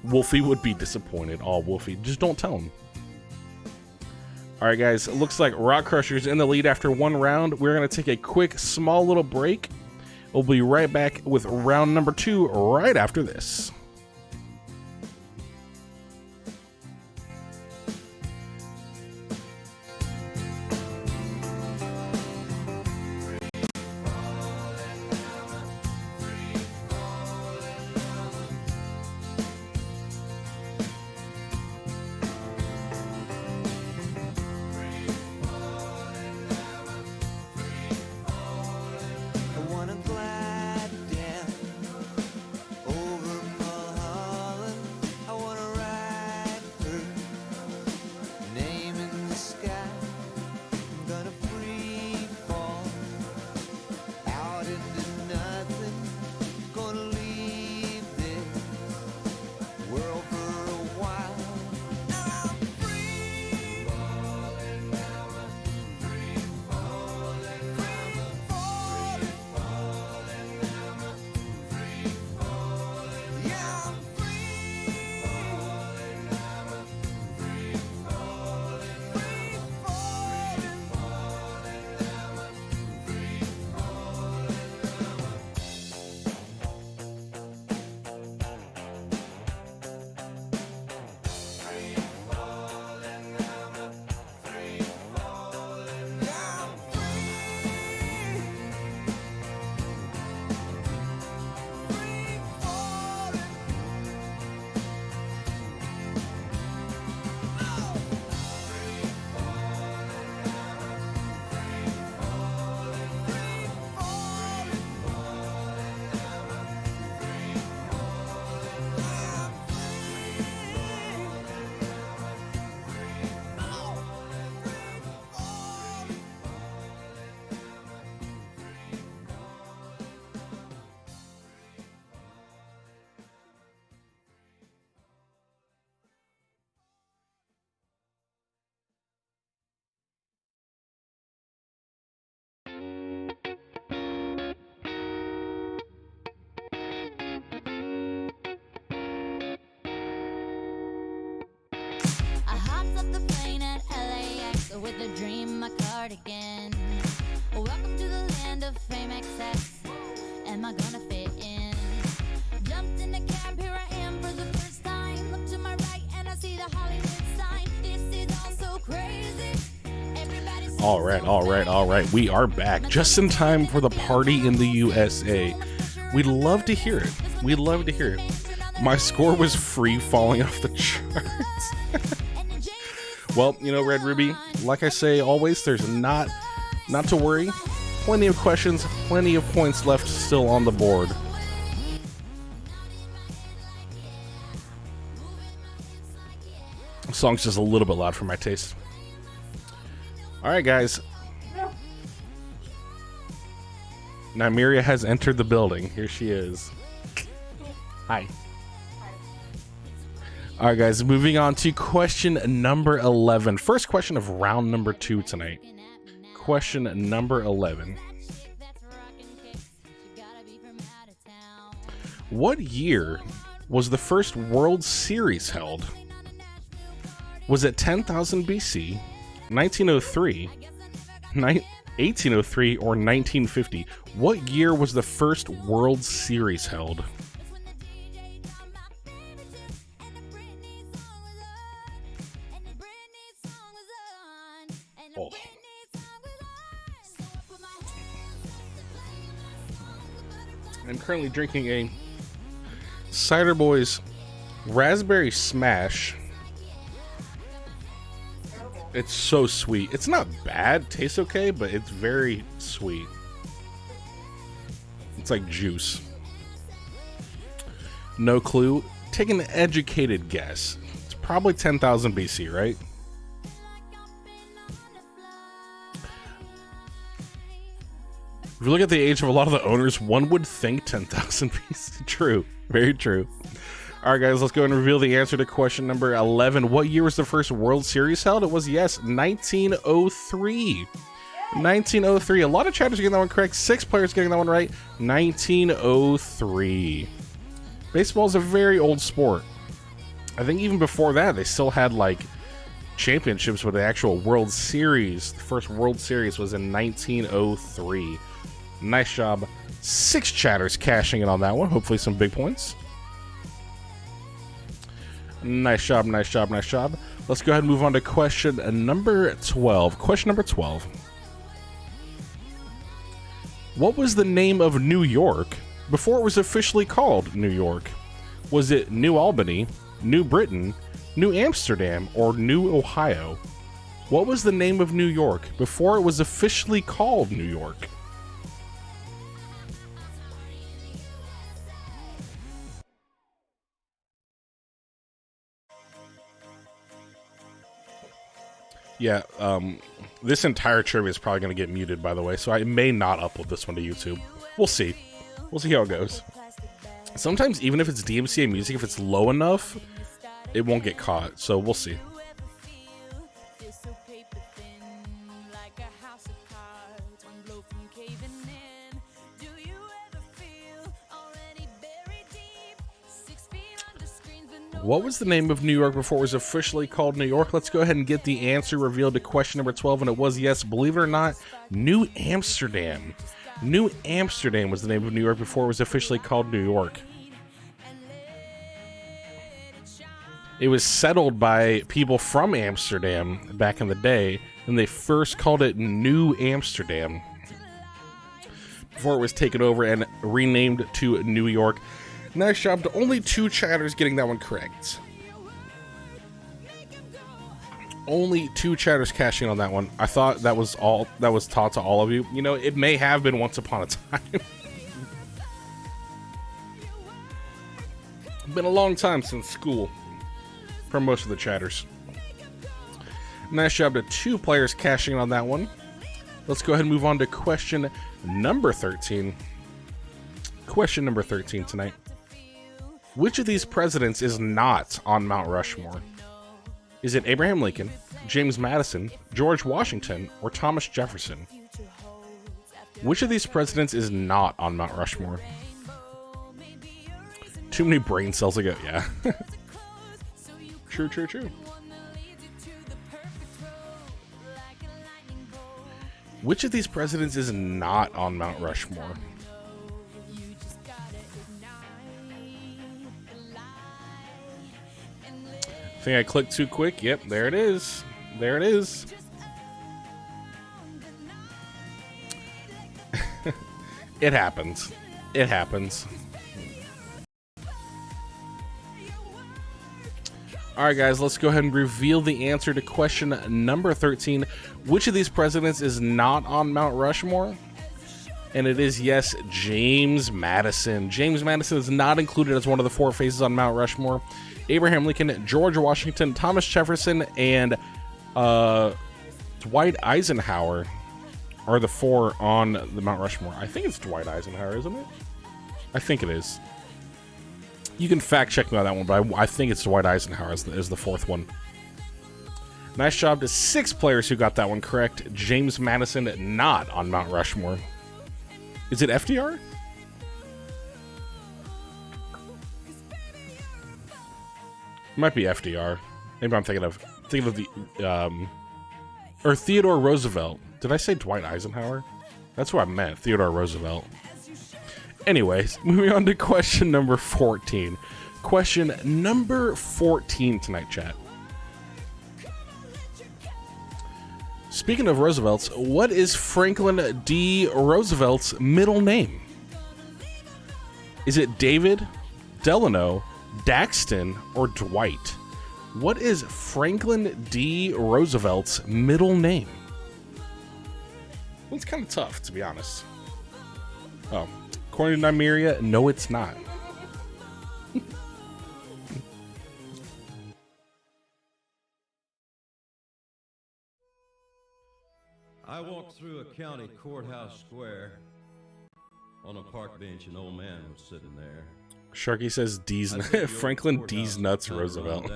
Wolfie would be disappointed. Oh, Wolfie. Just don't tell him. Alright, guys. It looks like Rock Crusher's in the lead after one round. We're going to take a quick, small little break. We'll be right back with round number 2 right after this. With a dream, my cardigan. Welcome to the land of fame excess. Am I gonna fit in? Jumped in the cab, here I am for the first time. Look to my right and I see the Hollywood sign. This is all so crazy. Everybody's All right. We are back just in time for the party in the USA. We'd love to hear it. My score was free falling off the charts. Well, you know, Red Ruby, like I say always, there's not to worry. Plenty of questions, plenty of points left still on the board. The song's just a little bit loud for my taste. All right, guys. Nymeria has entered the building. Here she is. Hi. All right, guys, moving on to question number 11. First question of round number 2 tonight. Question number 11. What year was the first World Series held? Was it 10,000 BC, 1903, 1803, or 1950? What year was the first World Series held? Oh. I'm currently drinking a Cider Boys Raspberry Smash. It's so sweet. It's not bad. Tastes okay, but it's very sweet. It's like juice. No clue. Take an educated guess. It's probably 10,000 BC, right? If you look at the age of a lot of the owners, one would think 10,000 BC. True. Very true. All right, guys, let's go and reveal the answer to question number 11. What year was the first World Series held? It was, yes, 1903. 1903. A lot of chatters getting that one correct. 6 players getting that one right. 1903. Baseball is a very old sport. I think even before that, they still had, like, championships with the actual World Series. The first World Series was in 1903. Nice job. 6 chatters cashing in on that one. Hopefully some big points. Nice job, nice job, nice job. Let's go ahead and move on to question number 12. Question number 12. What was the name of New York before it was officially called New York? Was it New Albany, New Britain, New Amsterdam, or New Ohio? What was the name of New York before it was officially called New York? Yeah, this entire trivia is probably going to get muted, by the way, so I may not upload this one to YouTube. We'll see. We'll see how it goes. Sometimes, even if it's DMCA music, if it's low enough, it won't get caught, so we'll see. What was the name of New York before it was officially called New York? Let's go ahead and get the answer revealed to question number 12, and it was, yes, believe it or not, New Amsterdam. New Amsterdam was the name of New York before it was officially called New York. It was settled by people from Amsterdam back in the day, and they first called it New Amsterdam before it was taken over and renamed to New York. Nice job to only 2 chatters getting that one correct. Only 2 chatters cashing on that one. I thought that was all that was taught to all of you. You know, it may have been once upon a time. Been a long time since school for most of the chatters. Nice job to 2 players cashing on that one. Let's go ahead and move on to question number 13. Question number 13 tonight. Which of these presidents is not on Mount Rushmore? Is it Abraham Lincoln, James Madison, George Washington, or Thomas Jefferson? Which of these presidents is not on Mount Rushmore? Too many brain cells ago, yeah. True, true, true. Which of these presidents is not on Mount Rushmore? I think I clicked too quick. Yep, there it is. There it is. It happens. It happens. Alright guys, let's go ahead and reveal the answer to question number 13. Which of these presidents is not on Mount Rushmore? And it is, yes, James Madison. James Madison is not included as one of the 4 faces on Mount Rushmore. Abraham Lincoln, George Washington, Thomas Jefferson, and Dwight Eisenhower are the 4 on the Mount Rushmore. I think it's Dwight Eisenhower, isn't it? I think it is. You can fact check me on that one, but I think it's Dwight Eisenhower is the 4th one. Nice job to 6 players who got that one correct. James Madison not on Mount Rushmore. Is it FDR? Might be FDR. Maybe I'm thinking of the or Theodore Roosevelt. Did I say Dwight Eisenhower? That's what I meant, Theodore Roosevelt. Anyways, moving on to question number 14. Question number 14 tonight, chat. Speaking of Roosevelts, what is Franklin D. Roosevelt's middle name? Is it David, Delano, Daxton, or Dwight? What is Franklin D. Roosevelt's middle name? Well, it's kind of tough, to be honest. Oh, according to Nymeria, no, it's not. I walked through a county courthouse square. On a park bench, an old man was sitting there. Sharky says D's Franklin D's nuts Roosevelt.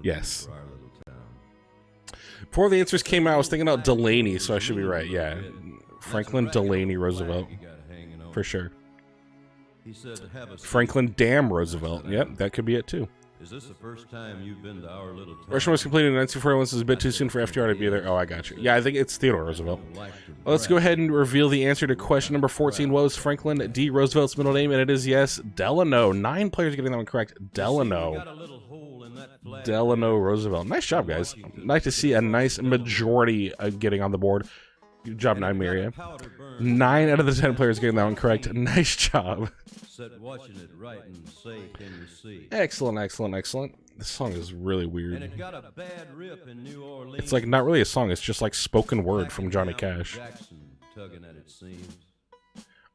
Yes. Before the answers came out, I was thinking about Delaney, so I should be right. Yeah, Franklin Delaney Roosevelt, for sure. Franklin Dam Roosevelt. Yep, that could be it too. Is this the first time you've been to our little town? Russian was completed in 1941. This is a bit too soon for FDR to be there. Oh, I got you. Yeah, I think it's Theodore Roosevelt. Well, let's go ahead and reveal the answer to question number 14. What was Franklin D. Roosevelt's middle name? And it is, yes, Delano. 9 players getting that one correct. Delano. Delano Roosevelt. Nice job, guys. Nice to see a nice majority getting on the board. Good job, Nymeria. 9 out of the 10 players getting that one correct. Nice job. Excellent, excellent, excellent. This song is really weird. It's like not really a song, it's just like spoken word from Johnny Cash.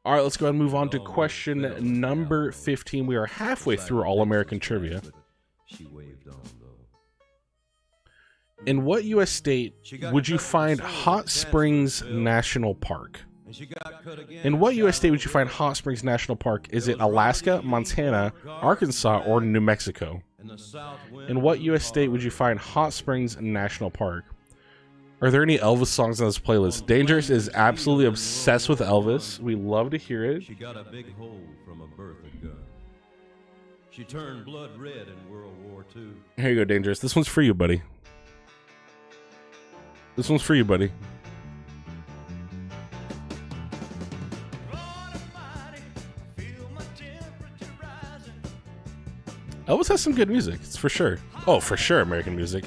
Alright, let's go ahead and move on to question number 15. We are halfway through All-American Trivia. In what U.S. state would you find Hot Springs National Park? In what U.S. state would you find Hot Springs National Park? Is it Alaska, Montana, Arkansas, or New Mexico? In what U.S. state would you find Hot Springs National Park? Are there any Elvis songs on this playlist? Dangerous is absolutely obsessed with Elvis. We love to hear it. She got a big hole from a Bertha gun. She turned blood red in World War II. Here you go, Dangerous. This one's for you, buddy. This one's for you, buddy. Elvis has some good music, it's for sure. Oh, for sure, American music.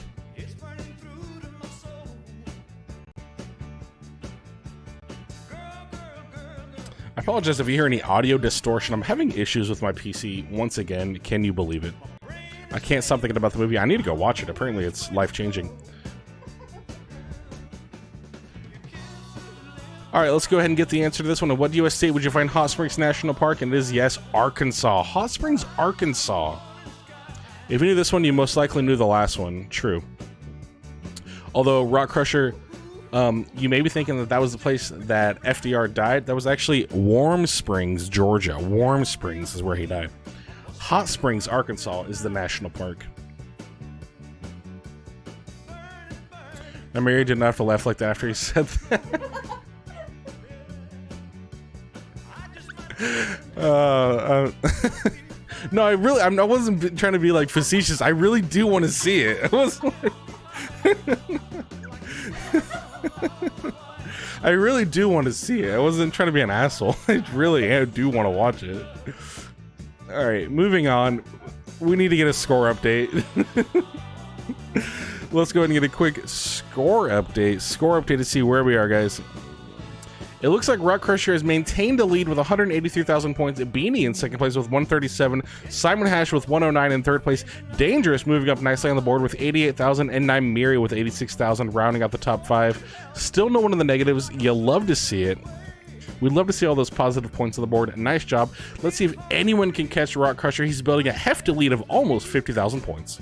I apologize if you hear any audio distortion. I'm having issues with my PC once again. Can you believe it? I can't stop thinking about the movie. I need to go watch it. Apparently, it's life-changing. All right, let's go ahead and get the answer to this one. In what U.S. state would you find Hot Springs National Park? And it is, yes, Arkansas. Hot Springs, Arkansas. If you knew this one, you most likely knew the last one. True. Although, Rock Crusher, you may be thinking that that was the place that FDR died. That was actually Warm Springs, Georgia. Warm Springs is where he died. Hot Springs, Arkansas is the national park. Now, Mary did not have to laugh like that after he said that. No, I wasn't trying to be like facetious. I really do want to see it. I really do want to see it. I wasn't trying to be an asshole. I do want to watch it. All right, moving on. We need to get a score update. Let's go ahead and get a quick score update. Score update to see where we are, guys. It looks like Rock Crusher has maintained a lead with 183,000 points. Beanie in second place with 137. Simon Hash with 109 in third place. Dangerous moving up nicely on the board with 88,000. And Nymeria with 86,000, rounding out the top 5. Still no one in the negatives. You love to see it. We'd love to see all those positive points on the board. Nice job. Let's see if anyone can catch Rock Crusher. He's building a hefty lead of almost 50,000 points.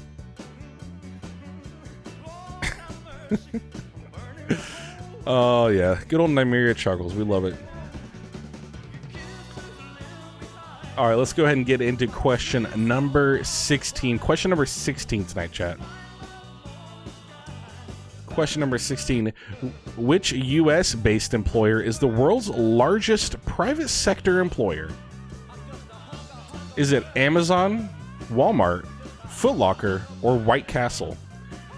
Oh, yeah. Good old Nymeria chuckles. We love it. All right, let's go ahead and get into question number 16. Question number 16 tonight, chat. Question number 16. Which U.S.-based employer is the world's largest private sector employer? Is it Amazon, Walmart, Foot Locker, or White Castle?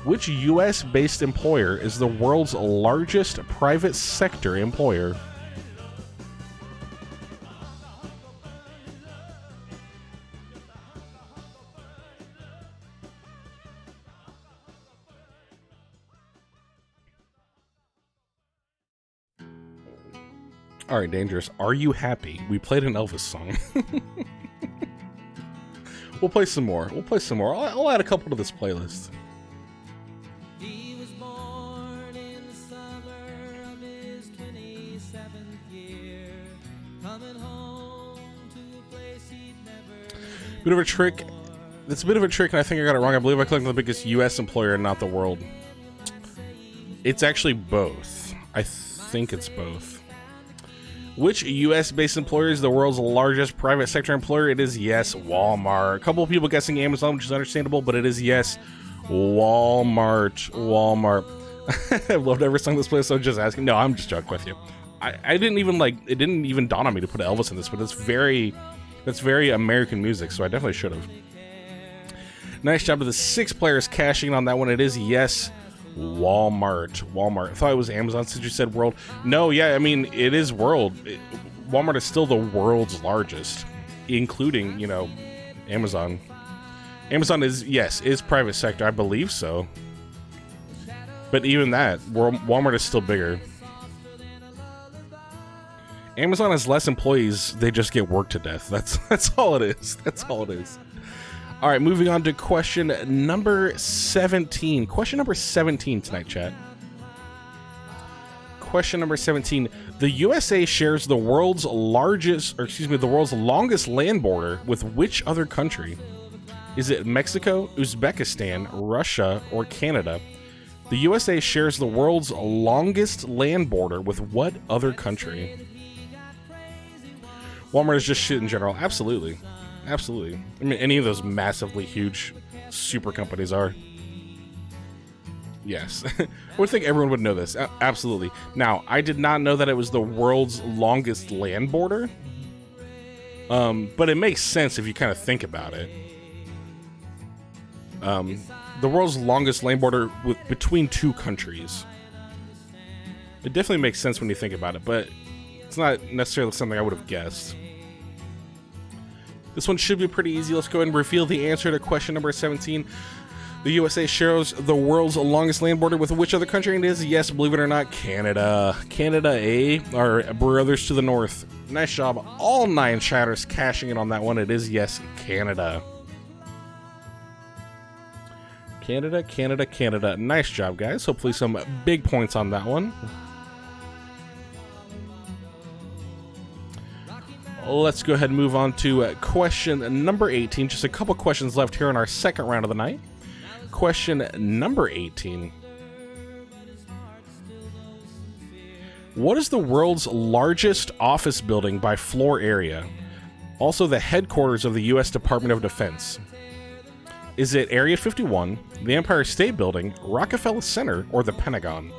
Which US-based employer is the world's largest private sector employer? All right, Dangerous, are you happy? We played an Elvis song. We'll play some more. I'll add a couple to this playlist. He was born in the summer of his 27th year, coming home to a place he'd never Bit of a trick. It's a bit of a trick, and I think I got it wrong. I believe I clicked on the biggest U.S. employer and not the world. It's actually both. I think it's both. Which U.S.-based employer is the world's largest private sector employer? It is, yes, Walmart. A couple of people guessing Amazon, which is understandable, but it is, yes, Walmart. I've loved every song this plays, so just asking. No, I'm just joking with you. I didn't even, like, it didn't even dawn on me to put Elvis in this, but that's very American music, so I definitely should have. Nice job to the 6 players cashing in on that one. It is, yes, Walmart. I thought it was Amazon since you said world. No, yeah, I mean, it is world. Walmart is still the world's largest, including, you know, Amazon. Amazon is private sector. I believe so. But even that, Walmart is still bigger. Amazon has less employees. They just get worked to death. That's all it is. That's all it is. All right, moving on to question number 17. Question number 17 tonight, chat. Question number 17. The USA shares the world's longest land border with which other country? Is it Mexico, Uzbekistan, Russia, or Canada? The USA shares the world's longest land border with what other country? Walmart is just shit in general. Absolutely. Absolutely. I mean, any of those massively huge super companies are. Yes. I would think everyone would know this. Absolutely. Now, I did not know that it was the world's longest land border. But it makes sense if you kind of think about it. The world's longest land border between 2 countries. It definitely makes sense when you think about it, but it's not necessarily something I would have guessed. This one should be pretty easy. Let's go ahead and reveal the answer to question number 17. The USA shares the world's longest land border with which other country? And it is, yes, believe it or not, Canada. Canada, eh? Our brothers to the north. Nice job. All 9 chatters cashing in on that one. It is, yes, Canada. Canada. Nice job, guys. Hopefully some big points on that one. Let's go ahead and move on to question number 18. Just a couple questions left here in our second round of the night. Question number 18. What is the world's largest office building by floor area? Also the headquarters of the U.S. Department of Defense. Is it Area 51, the Empire State Building, Rockefeller Center, or the Pentagon?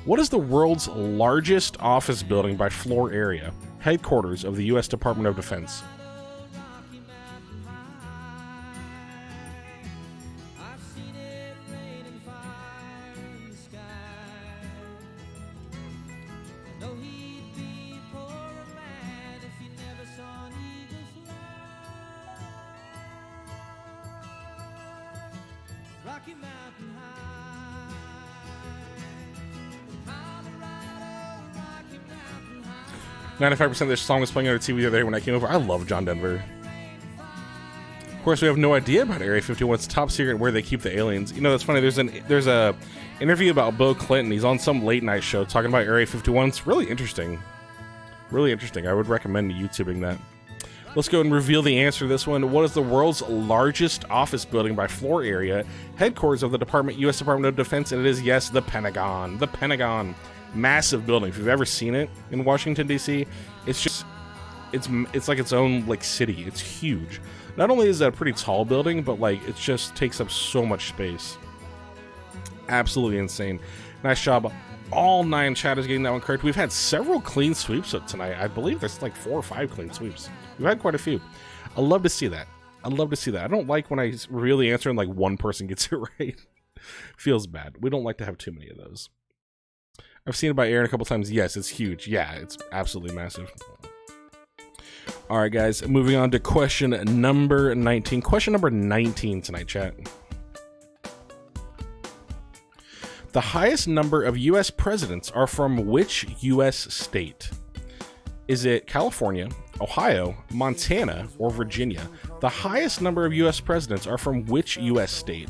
What is the world's largest office building by floor area? Headquarters of the U.S. Department of Defense. Rocky Mountain High, 95% of this song was playing on the TV the other day when I came over. I love John Denver. Of course, we have no idea about Area 51's top secret and where they keep the aliens. You know, that's funny. There's a interview about Bill Clinton. He's on some late night show talking about Area 51. It's really interesting. Really interesting. I would recommend YouTubing that. Let's go and reveal the answer to this one. What is the world's largest office building by floor area? Headquarters of the U.S. Department of Defense, and it is, yes, the Pentagon. The Pentagon. Massive building. If you've ever seen it in Washington, D.C., it's like its own, like, city. It's huge. Not only is that a pretty tall building, but, like, it just takes up so much space. Absolutely insane. Nice job. All 9 chatters getting that one correct. We've had several clean sweeps tonight. I believe there's like 4 or 5 clean sweeps. We've had quite a few. I love to see that. I'd love to see that. I don't like when I reveal the answer and like one person gets it right. Feels bad. We don't like to have too many of those. I've seen it by Aaron a couple times. Yes, it's huge. Yeah, it's absolutely massive. All right, guys, moving on to question number 19. Question number 19 tonight, chat. The highest number of U.S. presidents are from which U.S. state? Is it California, Ohio, Montana, or Virginia? The highest number of U.S. presidents are from which U.S. state?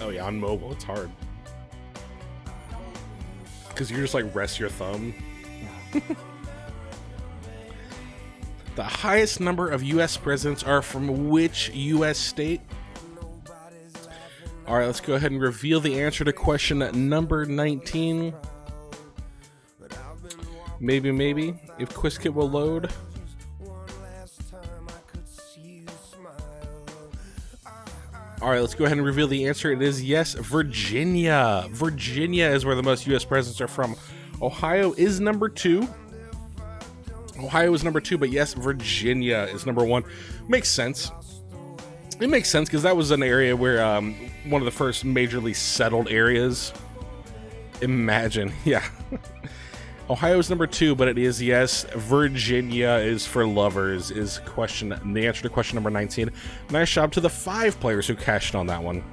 Oh yeah, on mobile, it's hard. Because you just like rest your thumb. The highest number of U.S. presidents are from which U.S. state? All right, let's go ahead and reveal the answer to question number 19. Maybe, if QuizKit will load. All right, let's go ahead and reveal the answer. It is yes, Virginia. Virginia is where the most U.S. presidents are from. Ohio is number 2. Ohio is number 2, but yes, Virginia is number 1. Makes sense. It makes sense because that was an area where one of the first majorly settled areas. Imagine, yeah. Ohio is number 2, but it is yes, Virginia is for lovers is the answer to question number 19. Nice job to the 5 players who cashed on that one.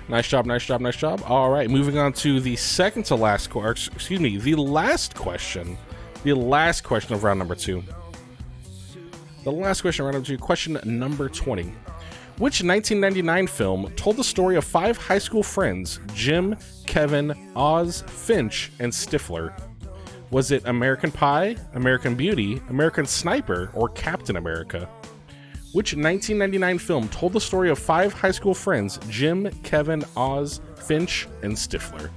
Nice job, nice job, nice job. All right, moving on to the second to last the last question. The last question of round number 2. The last question of round number 2, question number 20. Which 1999 film told the story of 5 high school friends, Jim, Kevin, Oz, Finch, and Stifler? Was it American Pie, American Beauty, American Sniper, or Captain America? Which 1999 film told the story of 5 high school friends, Jim, Kevin, Oz, Finch, and Stifler?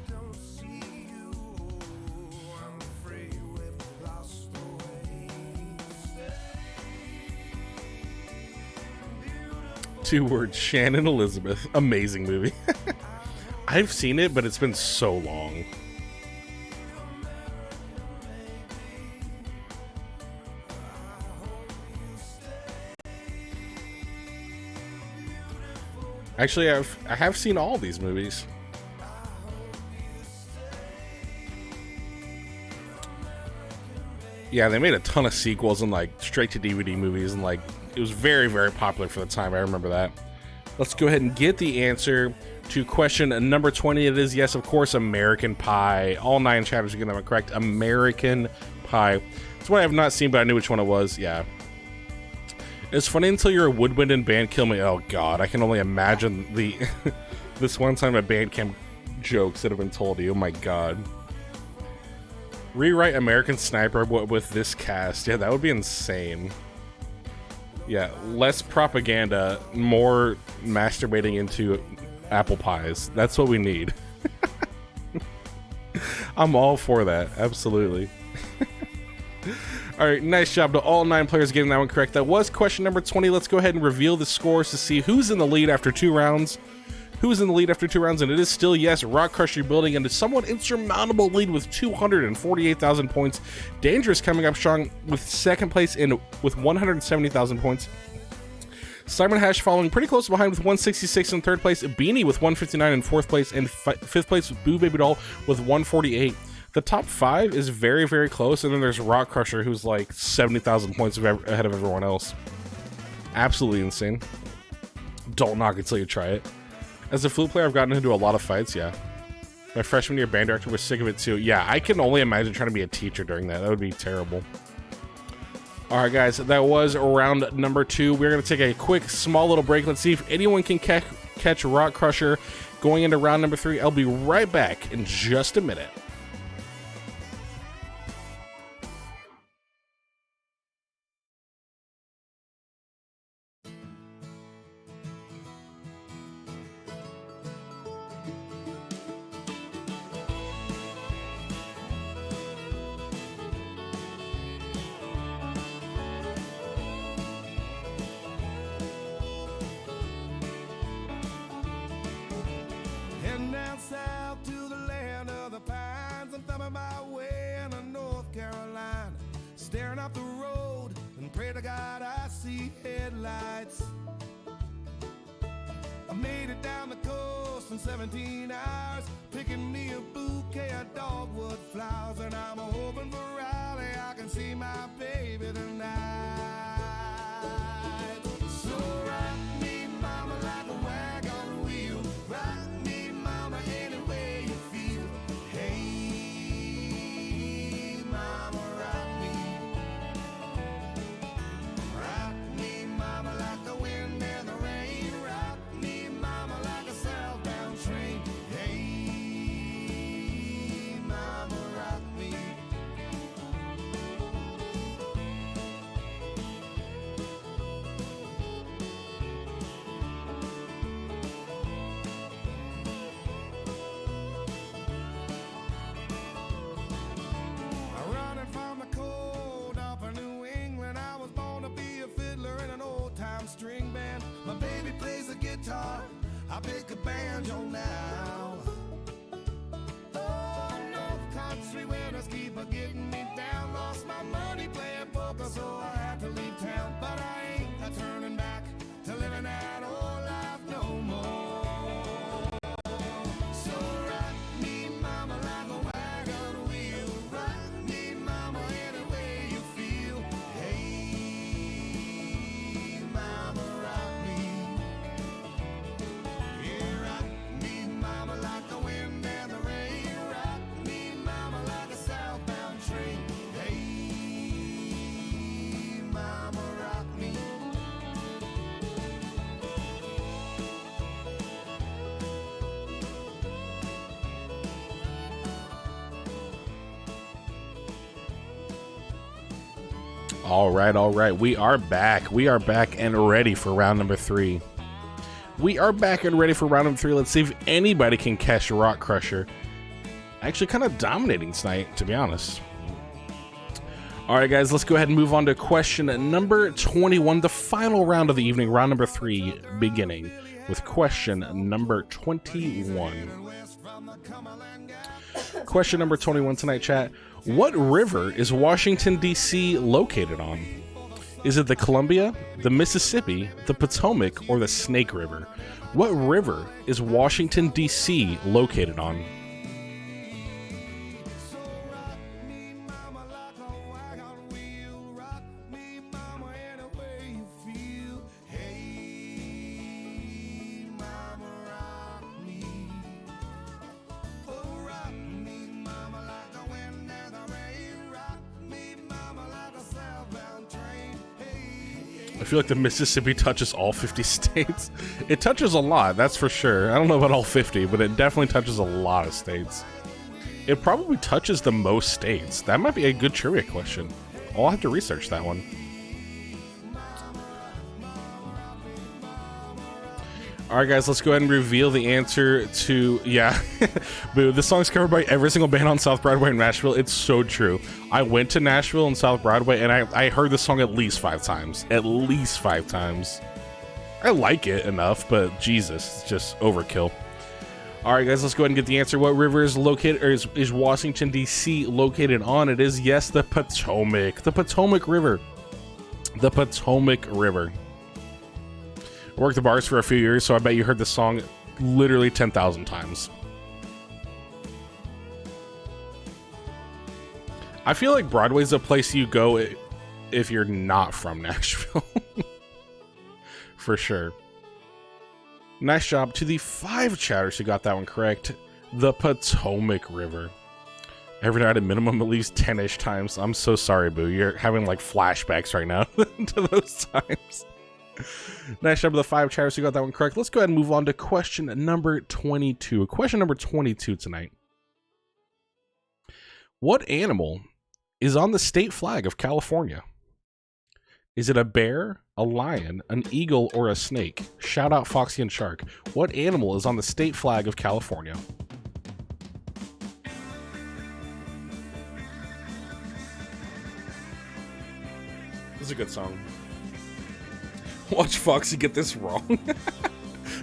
Two words, Shannon Elizabeth. Amazing movie. I've seen it, but it's been so long. Actually, I have seen all these movies. Yeah, they made a ton of sequels and like straight to DVD movies, and like it was very, very popular for the time. I remember that. Let's go ahead and get the answer to question number 20. It is yes, of course, American Pie. All 9 chatters are getting that one correct. American Pie. It's one I have not seen, but I knew which one it was. Yeah. It's funny until you're a woodwind and band kill me. Oh god, I can only imagine the this one time at band camp jokes that have been told to you. Oh my god. Rewrite American Sniper with this cast. Yeah, that would be insane. Yeah, less propaganda, more masturbating into apple pies. That's what we need. I'm all for that. Absolutely. All right, nice job to all 9 players getting that one correct. That was question number 20. Let's go ahead and reveal the scores to see who's in the lead after 2 rounds. Who's in the lead after 2 rounds? And it is still, yes, Rock Crusher building into somewhat insurmountable lead with 248,000 points. Dangerous coming up strong with 2nd place with 170,000 points. Simon Hash following pretty close behind with 166 in 3rd place. Beanie with 159 in 4th place. And 5th place with Boo Baby Doll with 148. The top 5 is very, very close. And then there's Rock Crusher, who's like 70,000 points ahead of everyone else. Absolutely insane. Don't knock it till you try it. As a flute player, I've gotten into a lot of fights, yeah. My freshman year band director was sick of it too. Yeah, I can only imagine trying to be a teacher during that. That would be terrible. All right, guys, that was round number 2. We're going to take a quick, small little break. Let's see if anyone can catch Rock Crusher going into round number 3. I'll be right back in just a minute. down south to the land of the pines. I'm thumbing my way into North Carolina, staring up the road and pray to God I see headlights. I made it down the coast in 17 hours, picking me a bouquet of dogwood flowers, and I'm hoping for Raleigh I can see my baby tonight. So rock me, mama, like a wagon wheel. Rock me, mama, any way you feel. Hey, mama, rock me. Rock me, mama, like the wind and the rain. Rock me, mama, like a southbound train. Hey, mama, rock me. Running from the cold up in New England, I was born to be a fiddler in an old-time string band. My baby plays the guitar, I pick a banjo now. Oh, North Country winters keep a getting me down. Lost my money playing poker, so I had to leave town. But I ain't turning back to living that old life no more. So rock me, mama, like a wagon wheel. Rock me, mama, any way you feel. Hey, mama, rock me. Yeah, rock me, mama, like the wind and the rain. Rock me, mama, like a southbound train. Hey, mama, rock me. All right. We are back. We are back and ready for round number 3. We are back and ready for round number 3. Let's see if anybody can catch Rock Crusher. Actually, kind of dominating tonight, to be honest. All right, guys, let's go ahead and move on to question number 21, the final round of the evening, round number 3, beginning with question number 21. Question number 21 tonight, chat. What river is Washington, D.C. located on? Is it the Columbia, the Mississippi, the Potomac, or the Snake River? What river is Washington, D.C. located on? I feel like the Mississippi touches all 50 states. It touches a lot, that's for sure. I don't know about all 50, but it definitely touches a lot of states. It probably touches the most states. That might be a good trivia question. I'll have to research that one. Alright guys, let's go ahead and reveal the answer to, yeah, boo, this song's covered by every single band on South Broadway in Nashville. It's so true. I went to Nashville and South Broadway and I heard this song at least 5 times. At least 5 times. I like it enough, but Jesus, it's just overkill. Alright guys, let's go ahead and get the answer. What river is located, or is Washington, D.C. located on? It is, yes, the Potomac. The Potomac River. The Potomac River. I worked the bars for a few years, so I bet you heard this song literally 10,000 times. I feel like Broadway's a place you go if you're not from Nashville. For sure. Nice job to the 5 chatters who got that one correct. The Potomac River. Every night at minimum at least 10-ish times. I'm so sorry, Boo. You're having like flashbacks right now to those times. Nice job to the 5 chatters who got that one correct. Let's go ahead and move on to question number 22. Question number 22 tonight. What animal is on the state flag of California? Is it a bear, a lion, an eagle, or a snake? Shout out Foxy and Shark. What animal is on the state flag of California? This is a good song. Watch Foxy get this wrong.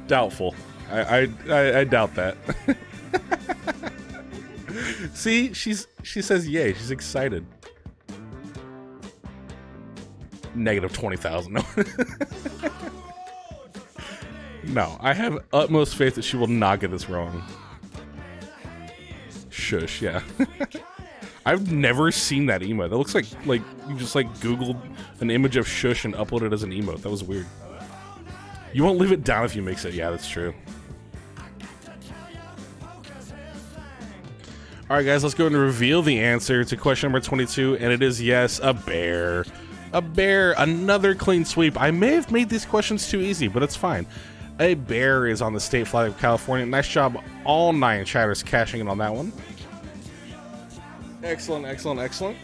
Doubtful. I doubt that. See, she says yay. She's excited. Negative 20,000. No. No, I have utmost faith that she will not get this wrong. Shush, yeah. I've never seen that emote. That looks like you just like Googled an image of shush and uploaded it as an emote. That was weird. You won't leave it down if you mix it. Yeah, that's true. Alright guys, let's go and reveal the answer to question number 22, and it is yes, a bear. A bear, another clean sweep. I may have made these questions too easy, but it's fine. A bear is on the state flag of California. Nice job, all 9 chatters cashing in on that one. Excellent, excellent, excellent.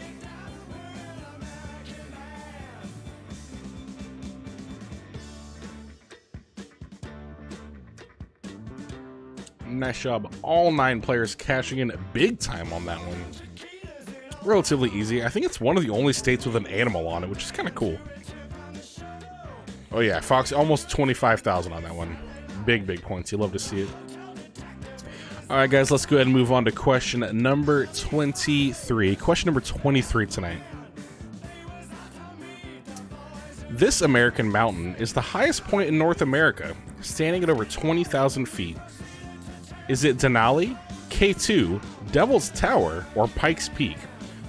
Nice job, all 9 players cashing in big time on that one. Relatively easy. I think it's one of the only states with an animal on it, which is kind of cool. Oh yeah, Fox, almost 25,000 on that one. Big, big points. You love to see it. Alright guys, let's go ahead and move on to question number 23. Question number 23 tonight. This American mountain is the highest point in North America, standing at over 20,000 feet. Is it Denali, K2, Devil's Tower, or Pikes Peak?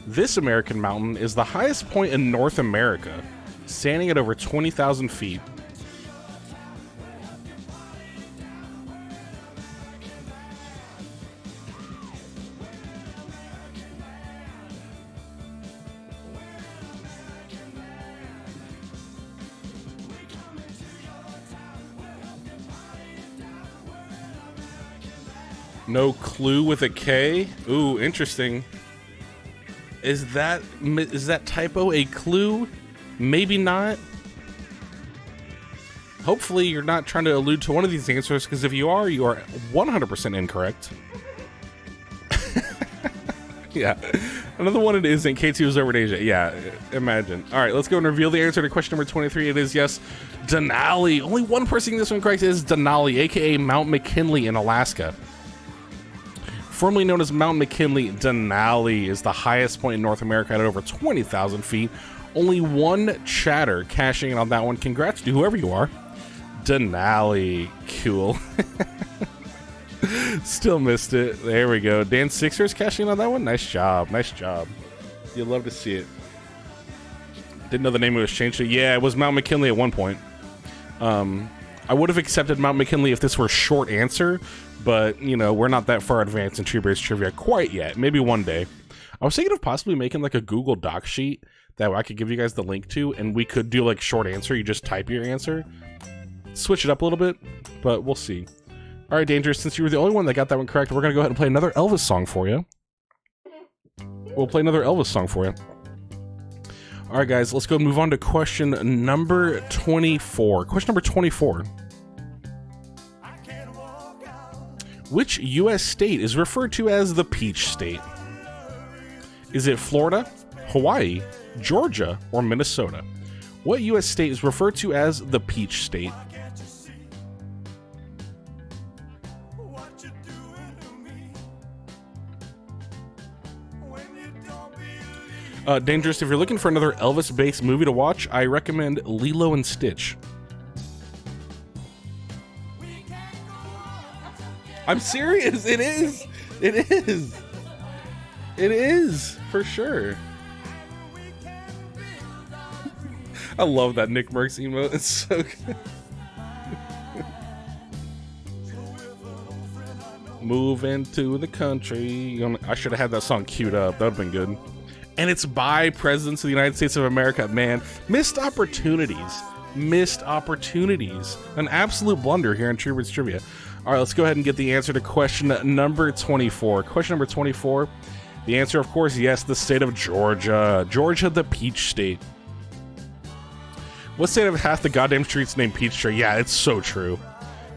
This American mountain is the highest point in North America, standing at over 20,000 feet. No clue with a K? Ooh, interesting. Is that typo a clue? Maybe not. Hopefully you're not trying to allude to one of these answers, because if you are 100% incorrect. Yeah. Another one it isn't. K2 is over in Asia. Yeah, imagine. All right, let's go and reveal the answer to question number 23. It is yes, Denali. Only one person getting this one correct is Denali, aka Mount McKinley in Alaska. Formerly known as Mount McKinley, Denali is the highest point in North America at over 20,000 feet. Only one chatter cashing in on that one. Congrats to whoever you are. Denali. Cool. Still missed it. There we go. Dan Sixers cashing in on that one. Nice job. Nice job. You'd love to see it. Didn't know the name was changed. Yeah, it was Mount McKinley at one point. I would have accepted Mount McKinley if this were a short answer, but, you know, we're not that far advanced in TreeBeard's trivia quite yet. Maybe one day. I was thinking of possibly making like a Google Doc sheet that I could give you guys the link to, and we could do like short answer. You just type your answer. Switch it up a little bit, but we'll see. All right, Dangerous, since you were the only one that got that one correct, we're going to go ahead and play another Elvis song for you. We'll play another Elvis song for you. All right, guys, let's go and move on to question number 24. Question number 24. Which U.S. state is referred to as the Peach State? Is it Florida, Hawaii, Georgia, or Minnesota? What U.S. state is referred to as the Peach State? Dangerous, if you're looking for another Elvis-based movie to watch, I recommend Lilo and Stitch. I'm serious. It is. It is. It is, for sure. I love that Nick Merckx emote. It's so good. Move into the country. I should have had that song queued up. That would have been good. And it's by presidents of the United States of America. Man, missed opportunities. Missed opportunities. An absolute blunder here in TreeBeard's Trivia. All right, let's go ahead and get the answer to question number 24. Question number 24. The answer, of course, yes, the state of Georgia. Georgia, the Peach State. What state of half the goddamn streets named Peachtree? Yeah, it's so true.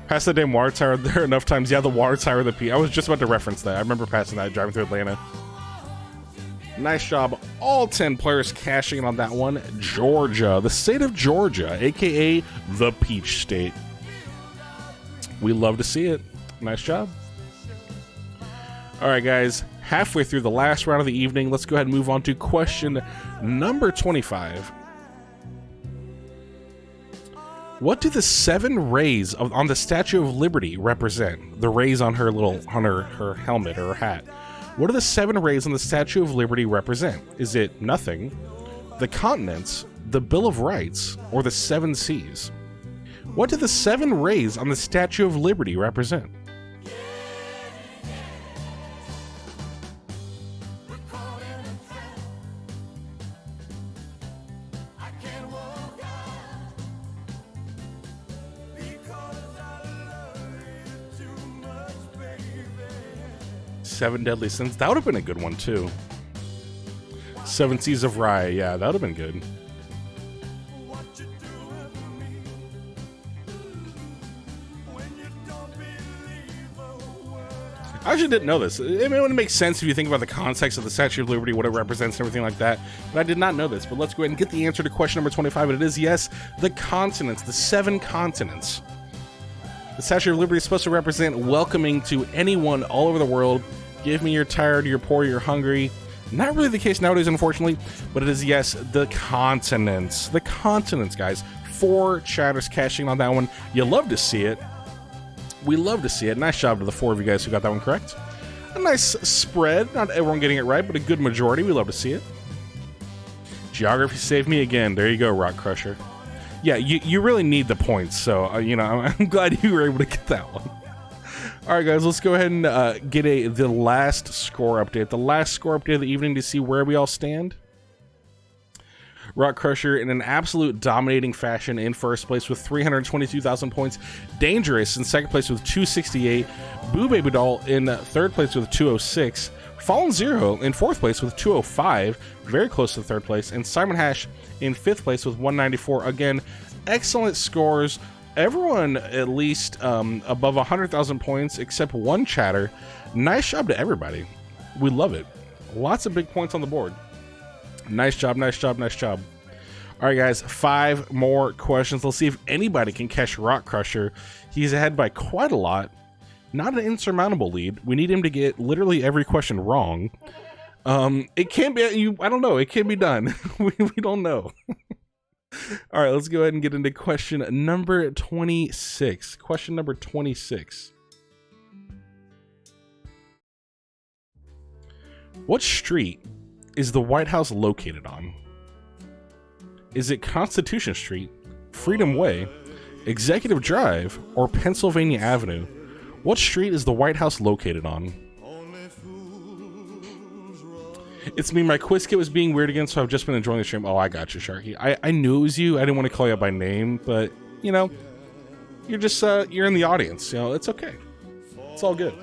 Pass the damn water tower there enough times. Yeah, the water tower, the Peach. I was just about to reference that. I remember passing that driving through Atlanta. Nice job. All 10 players cashing in on that one. Georgia, the state of Georgia, aka the Peach State. We love to see it. Nice job. All right, guys, halfway through the last round of the evening, let's go ahead and move on to question number 25. What do the 7 rays on the Statue of Liberty represent? The rays on her her helmet or her hat. What do the 7 rays on the Statue of Liberty represent? Is it nothing, the continents, the Bill of Rights, or the 7 seas? What do the 7 rays on the Statue of Liberty represent? I can't walk out because I love you too much, baby. 7 Deadly Sins. That would have been a good one, too. 7 Seas of Rye. Yeah, that would have been good. What you doing to me when you don't believe a word I actually didn't know this. It wouldn't make sense if you think about the context of the Statue of Liberty, what it represents, and everything like that. But I did not know this. But let's go ahead and get the answer to question number 25. And it is yes, the continents, the 7 continents. The Statue of Liberty is supposed to represent welcoming to anyone all over the world. Give me you're tired, you're poor, you're hungry. Not really the case nowadays, unfortunately, but it is, yes, the continents. The continents, guys. 4 chatters cashing on that one. You love to see it. We love to see it. Nice job to the 4 of you guys who got that one correct. A nice spread. Not everyone getting it right, but a good majority. We love to see it. Geography saved me again. There you go, Rock Crusher. Yeah, you really need the points, so, I'm glad you were able to get that one. All right, guys, let's go ahead and get the last score update. The last score update of the evening to see where we all stand. Rock Crusher in an absolute dominating fashion in first place with 322,000 points. Dangerous in second place with 268. Boo Baby Doll in third place with 206. Fallen Zero in fourth place with 205. Very close to third place. And Simon Hash in fifth place with 194. Again, excellent scores. Everyone at least above 100,000 points except one chatter. Nice job to everybody. We love it. Lots of big points on the board. Nice job, nice job, nice job. All right, guys, 5 more questions. Let's see if anybody can catch Rock Crusher. He's ahead by quite a lot. Not an insurmountable lead. We need him to get literally every question wrong. It can't be, I don't know. It can be done. we don't know. All right, let's go ahead and get into question number 26. Question number 26. What street is the White House located on? Is it Constitution Street, Freedom Way, Executive Drive, or Pennsylvania Avenue? What street is the White House located on? It's me. My quiz kit was being weird again, so I've just been enjoying the stream. Oh, I got you, Sharky. I knew it was you. I didn't want to call you out by name, but, you're just, you're in the audience. It's okay. It's all good.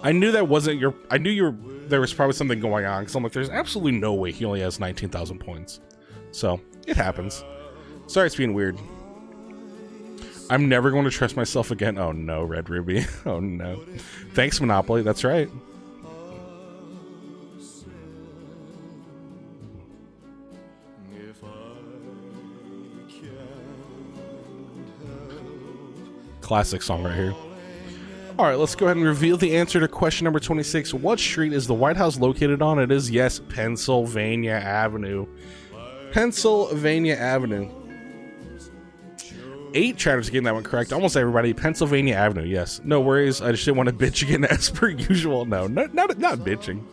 I knew that wasn't your... I knew there was probably something going on, because I'm like, there's absolutely no way he only has 19,000 points. So, it happens. Sorry it's being weird. I'm never going to trust myself again. Oh no, Red Ruby. Oh no. Thanks, Monopoly. That's right. Classic song right here. All right, let's go ahead and reveal the answer to question number 26. What street is the White House located on? It is, yes, Pennsylvania Avenue. Pennsylvania Avenue. 8 chatters getting that one correct. Almost everybody. Pennsylvania Avenue, yes. No worries. I just didn't want to bitch again as per usual. No, not bitching.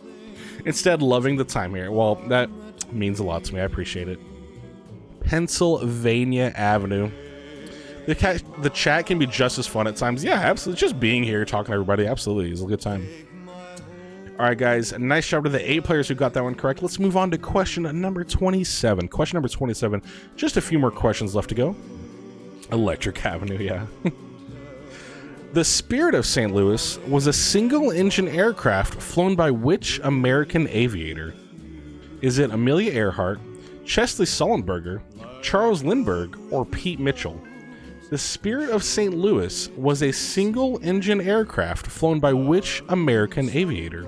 Instead, loving the time here. Well, that means a lot to me. I appreciate it. Pennsylvania Avenue. The chat can be just as fun at times. Yeah, absolutely. Just being here, talking to everybody, absolutely is a good time. All right, guys. Nice job to the 8 players who got that one correct. Let's move on to question number 27. Question number 27. Just a few more questions left to go. Electric Avenue, yeah. The Spirit of St. Louis was a single-engine aircraft flown by which American aviator? Is it Amelia Earhart, Chesley Sullenberger, Charles Lindbergh, or Pete Mitchell? The Spirit of St. Louis was a single-engine aircraft flown by which American aviator?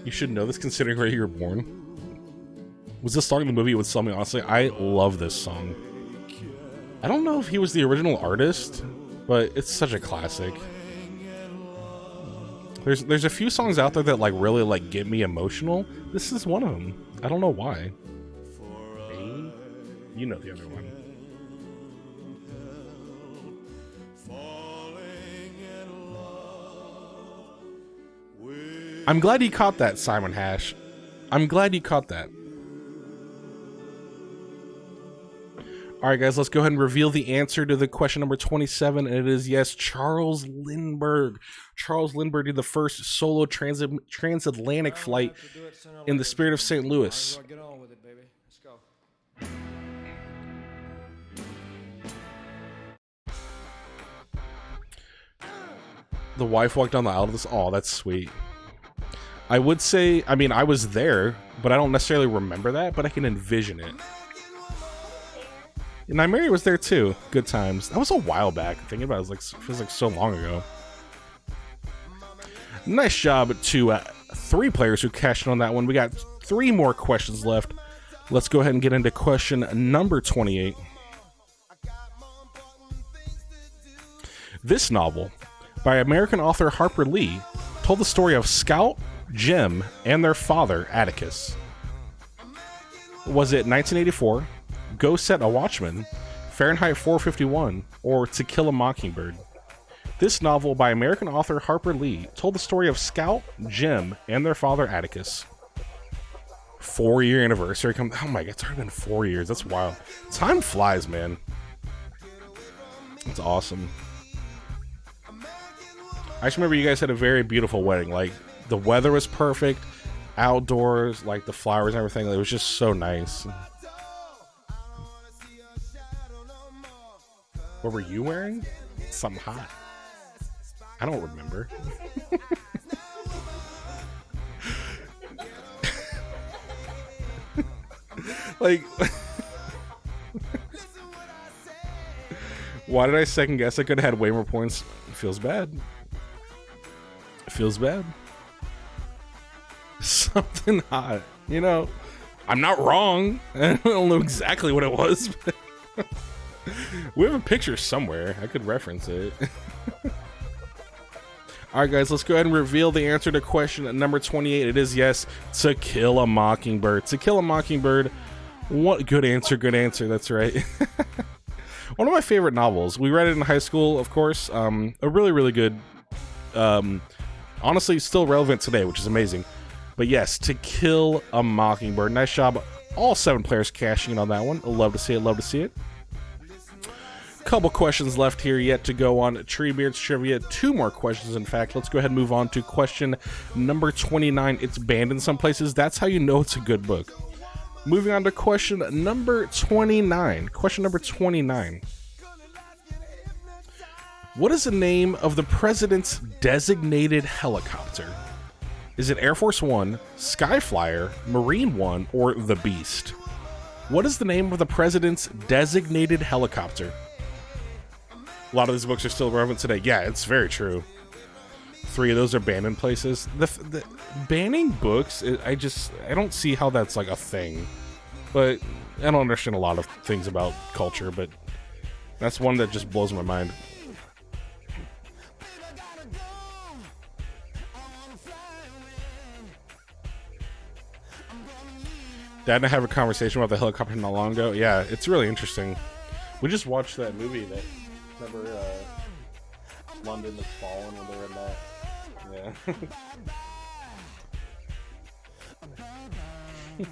You should know this considering where you were born. Was this song in the movie? It would sell me, honestly. I love this song. I don't know if he was the original artist, but it's such a classic. There's a few songs out there that like really like get me emotional. This is one of them. I don't know why. You know the other one. I'm glad you caught that, Simon Hash. I'm glad you caught that. Alright guys, let's go ahead and reveal the answer to the question number 27, and it is yes, Charles Lindbergh. Charles Lindbergh did the first solo transatlantic flight in the spirit of St. Louis. Get on with it, baby. Let's go. The wife walked down the aisle of this. Oh, that's sweet. I would say, I mean, I was there, but I don't necessarily remember that, but I can envision it. And Mary was there too. Good times. That was a while back. Thinking about it, it feels like so long ago. Nice job to 3 players who cashed in on that one. We got 3 more questions left. Let's go ahead and get into question number 28. This novel, by American author Harper Lee, told the story of Scout, Jim, and their father, Atticus. Was it 1984, Go Set a Watchman, Fahrenheit 451, or To Kill a Mockingbird? This novel by American author Harper Lee told the story of Scout, Jim, and their father, Atticus. 4-year anniversary. Oh my god, it's already been 4 years. That's wild. Time flies, man. It's awesome. I just remember you guys had a very beautiful wedding. Like, the weather was perfect, outdoors, like the flowers and everything. It was just so nice. What were you wearing? Something hot. I don't remember. Like, why did I second guess? I could have had way more points. It feels bad. It feels bad. Something hot. You know, I'm not wrong. I don't know exactly what it was, but we have a picture somewhere. I could reference it. Alright guys, let's go ahead and reveal the answer to question number 28. It is yes, To Kill a Mockingbird. To Kill a Mockingbird. What good answer, that's right. One of my favorite novels. We read it in high school, of course. A really, really good, honestly, still relevant today, which is amazing. But yes, To Kill a Mockingbird. Nice job. All 7 players cashing in on that one. Love to see it, love to see it. Couple questions left here yet to go on TreeBeard's Trivia. 2 more questions, in fact. Let's go ahead and move on to question number 29. It's banned in some places. That's how you know it's a good book. Moving on to question number 29. Question number 29. What is the name of the president's designated helicopter? Is it Air Force One, Skyflyer, Marine One, or the Beast? What is the name of the president's designated helicopter? A lot of these books are still relevant today. Yeah, it's very true. 3 of those are banned in places. The banning books, I don't see how that's like a thing. But I don't understand a lot of things about culture, but that's one that just blows my mind. Dad and I have a conversation about the helicopter not long ago. Yeah, it's really interesting. We just watched that movie that, remember, London Has Fallen, when they were in that. Yeah.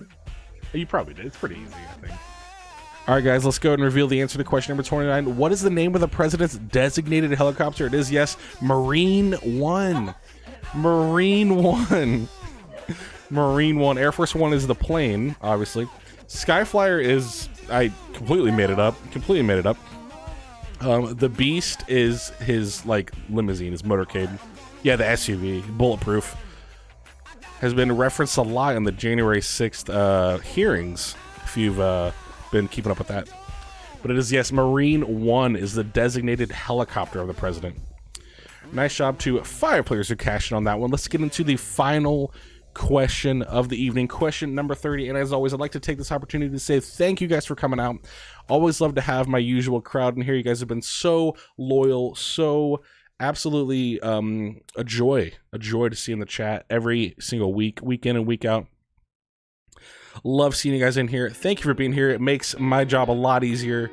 You probably did. It's pretty easy, I think. Alright guys, let's go ahead and reveal the answer to question number 29. What is the name of the president's designated helicopter? It is, yes, Marine One. Marine One. Marine One. Air Force One is the plane, obviously. Skyflyer is, I completely made it up. The Beast is his, like, limousine, his motorcade. Yeah, the SUV, bulletproof. Has been referenced a lot in the January 6th hearings, if you've been keeping up with that. But it is, yes, Marine One is the designated helicopter of the president. Nice job to 5 players who cashed in on that one. Let's get into the final question of the evening, question number 30. And as always, I'd like to take this opportunity to say thank you guys for coming out. Always love to have my usual crowd in here. You guys have been so loyal, so absolutely a joy to see in the chat every single week in and week out. Love seeing you guys in here. Thank you for being here. It makes my job a lot easier,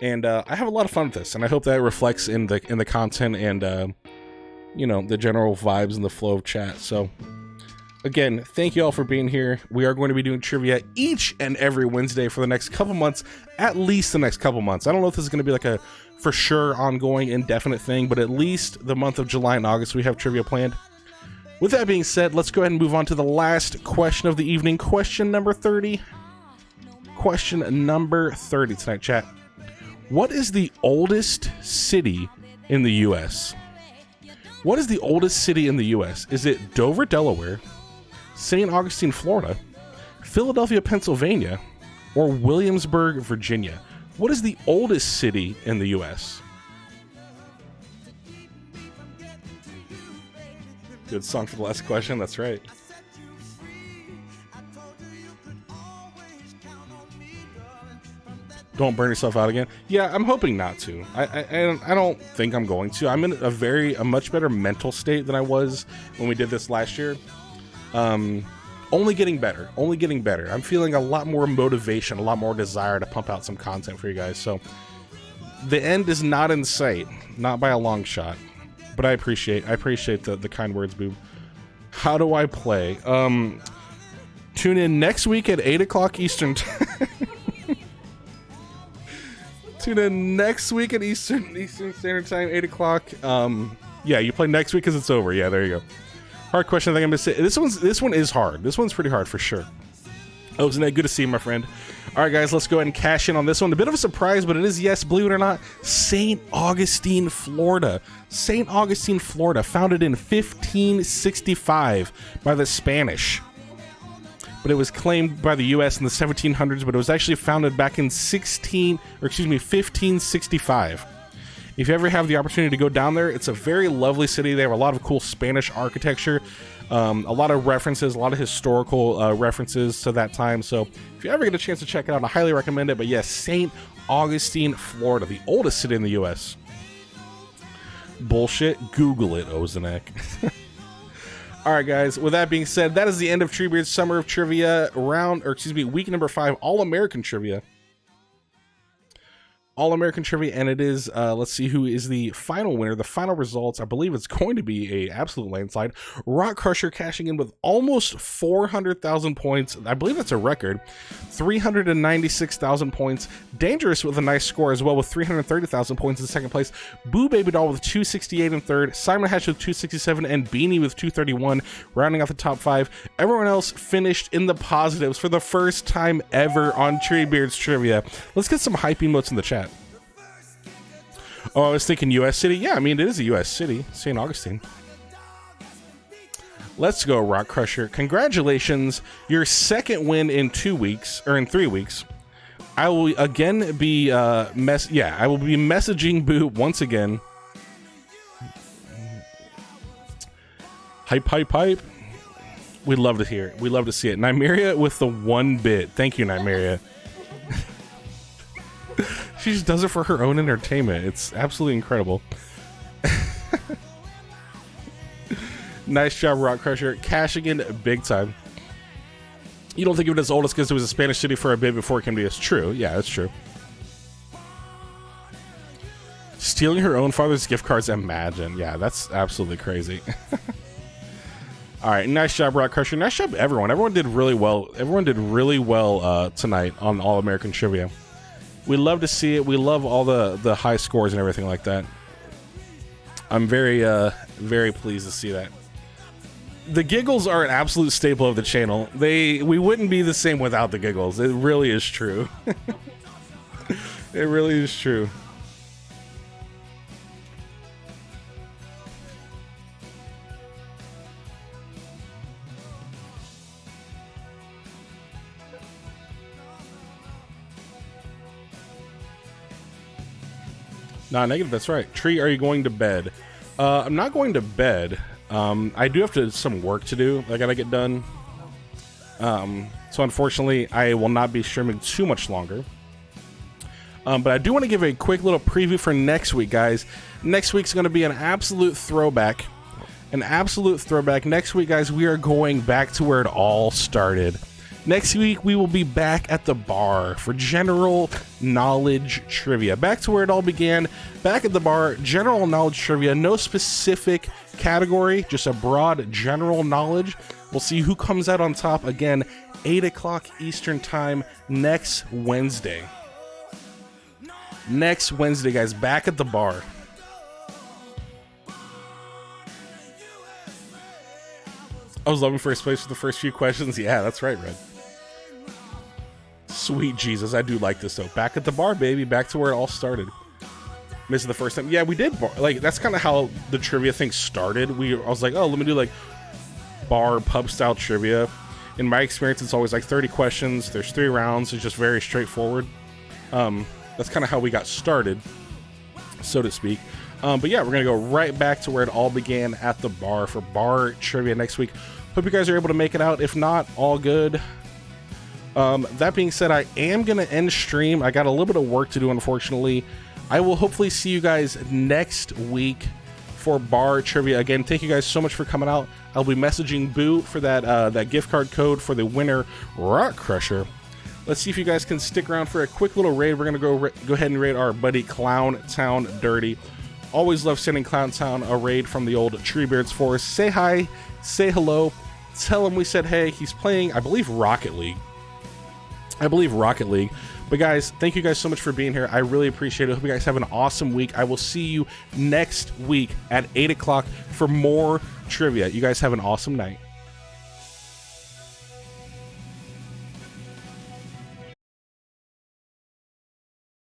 and I have a lot of fun with this, and I hope that reflects in the content and you know, the general vibes and the flow of chat. So again, thank you all for being here. We are going to be doing trivia each and every Wednesday for the next couple months, at least the next couple months. I don't know if this is going to be like a for sure ongoing indefinite thing, but at least the month of July and August we have trivia planned. With that being said, let's go ahead and move on to the last question of the evening. Question number 30. Question number 30 tonight, chat. What is the oldest city in the U.S.? What is the oldest city in the U.S.? Is it Dover, Delaware, St. Augustine, Florida, Philadelphia, Pennsylvania, or Williamsburg, Virginia? What is the oldest city in the U.S.? Good song for the last question, that's right. Don't burn yourself out again. Yeah, I'm hoping not to. I don't think I'm going to. I'm in a much better mental state than I was when we did this last year. Only getting better. I'm feeling a lot more motivation, a lot more desire to pump out some content for you guys. So the end is not in sight, not by a long shot. But I appreciate the kind words, Boob. How do I play? Tune in next week at 8 o'clock Eastern time. Tune in next week at Eastern Standard Time, 8 o'clock. Yeah, you play next week because it's over. Yeah, there you go. Hard question. I think I'm gonna say this one is hard. This one's pretty hard for sure. Oh, isn't that good to see you, my friend? All right, guys, let's go ahead and cash in on this one. A bit of a surprise, but it is, yes, believe it or not, St. Augustine, Florida. St. Augustine, Florida, founded in 1565 by the Spanish. But it was claimed by the U.S. in the 1700s, but it was actually founded back in 1565. If you ever have the opportunity to go down there, it's a very lovely city. They have a lot of cool Spanish architecture, a lot of references, a lot of historical references to that time. So if you ever get a chance to check it out, I highly recommend it. But yes, St. Augustine, Florida, the oldest city in the U.S. Bullshit. Google it, Ozenek. All right, guys. With that being said, that is the end of TreeBeard's Summer of Trivia week number 5, All-American Trivia. All-American Trivia, and it is, let's see who is the final winner. The final results, I believe it's going to be a absolute landslide. Rock Crusher cashing in with almost 400,000 points. I believe that's a record. 396,000 points. Dangerous with a nice score as well with 330,000 points in second place. Boo Baby Doll with 268 in third. Simon Hatch with 267 and Beanie with 231, rounding out the top 5. Everyone else finished in the positives for the first time ever on TreeBeard's Trivia. Let's get some hype emotes in the chat. Oh, I was thinking U.S. city. Yeah, I mean, it is a U.S. city. St. Augustine. Let's go, Rock Crusher. Congratulations. Your second win in 2 weeks, or in 3 weeks. I will again be, I will be messaging Boo once again. Hype, hype, hype. We'd love to hear it. We'd love to see it. Nymeria with the 1 bit. Thank you, Nymeria. She just does it for her own entertainment. It's absolutely incredible. Nice job, Rock Crusher. Cashing in big time. You don't think of it as oldest because it was a Spanish city for a bit before it came to us. True. Yeah, that's true. Stealing her own father's gift cards. Imagine. Yeah, that's absolutely crazy. All right. Nice job, Rock Crusher. Nice job, everyone. Everyone did really well. Everyone did really well tonight on All-American Trivia. We love to see it. We love all the high scores and everything like that. I'm very, very pleased to see that. The giggles are an absolute staple of the channel. We wouldn't be the same without the giggles. It really is true. It really is true. Nah, negative, that's right. Tree, are you going to bed? I'm not going to bed. I do have some work to do. I gotta get done. So unfortunately, I will not be streaming too much longer. But I do want to give a quick little preview for next week, guys. Next week's going to be an absolute throwback. An absolute throwback. Next week, guys, we are going back to where it all started. Next week, we will be back at the bar for general knowledge trivia. Back to where it all began. Back at the bar, general knowledge trivia. No specific category, just a broad general knowledge. We'll see who comes out on top again, 8 o'clock Eastern time next Wednesday. Next Wednesday, guys, back at the bar. I was loving first place for the first few questions. Yeah, that's right, Red. Sweet Jesus, I do like this though. Back at the bar, baby. Back to where it all started. This is the first time. Yeah, we did bar. Like, that's kind of how the trivia thing started. I was like, oh, let me do like bar pub style trivia. In my experience, it's always like 30 questions. There's 3 rounds. It's just very straightforward. That's kind of how we got started, so to speak. But yeah, we're going to go right back to where it all began, at the bar, for bar trivia next week. Hope you guys are able to make it out. If not, all good. That being said, I am going to end stream. I got a little bit of work to do, unfortunately. I will hopefully see you guys next week for bar trivia. Again, thank you guys so much for coming out. I'll be messaging Boo for that gift card code for the winner Rock Crusher. Let's see if you guys can stick around for a quick little raid. We're gonna go ahead and raid our buddy Clown Town Dirty. Always love sending Clown Town a raid from the old TreeBeard's force. Say hi, say hello, tell him we said hey. He's playing, I believe, Rocket League. But guys, thank you guys so much for being here. I really appreciate it. Hope you guys have an awesome week. I will see you next week at 8 o'clock for more trivia. You guys have an awesome night.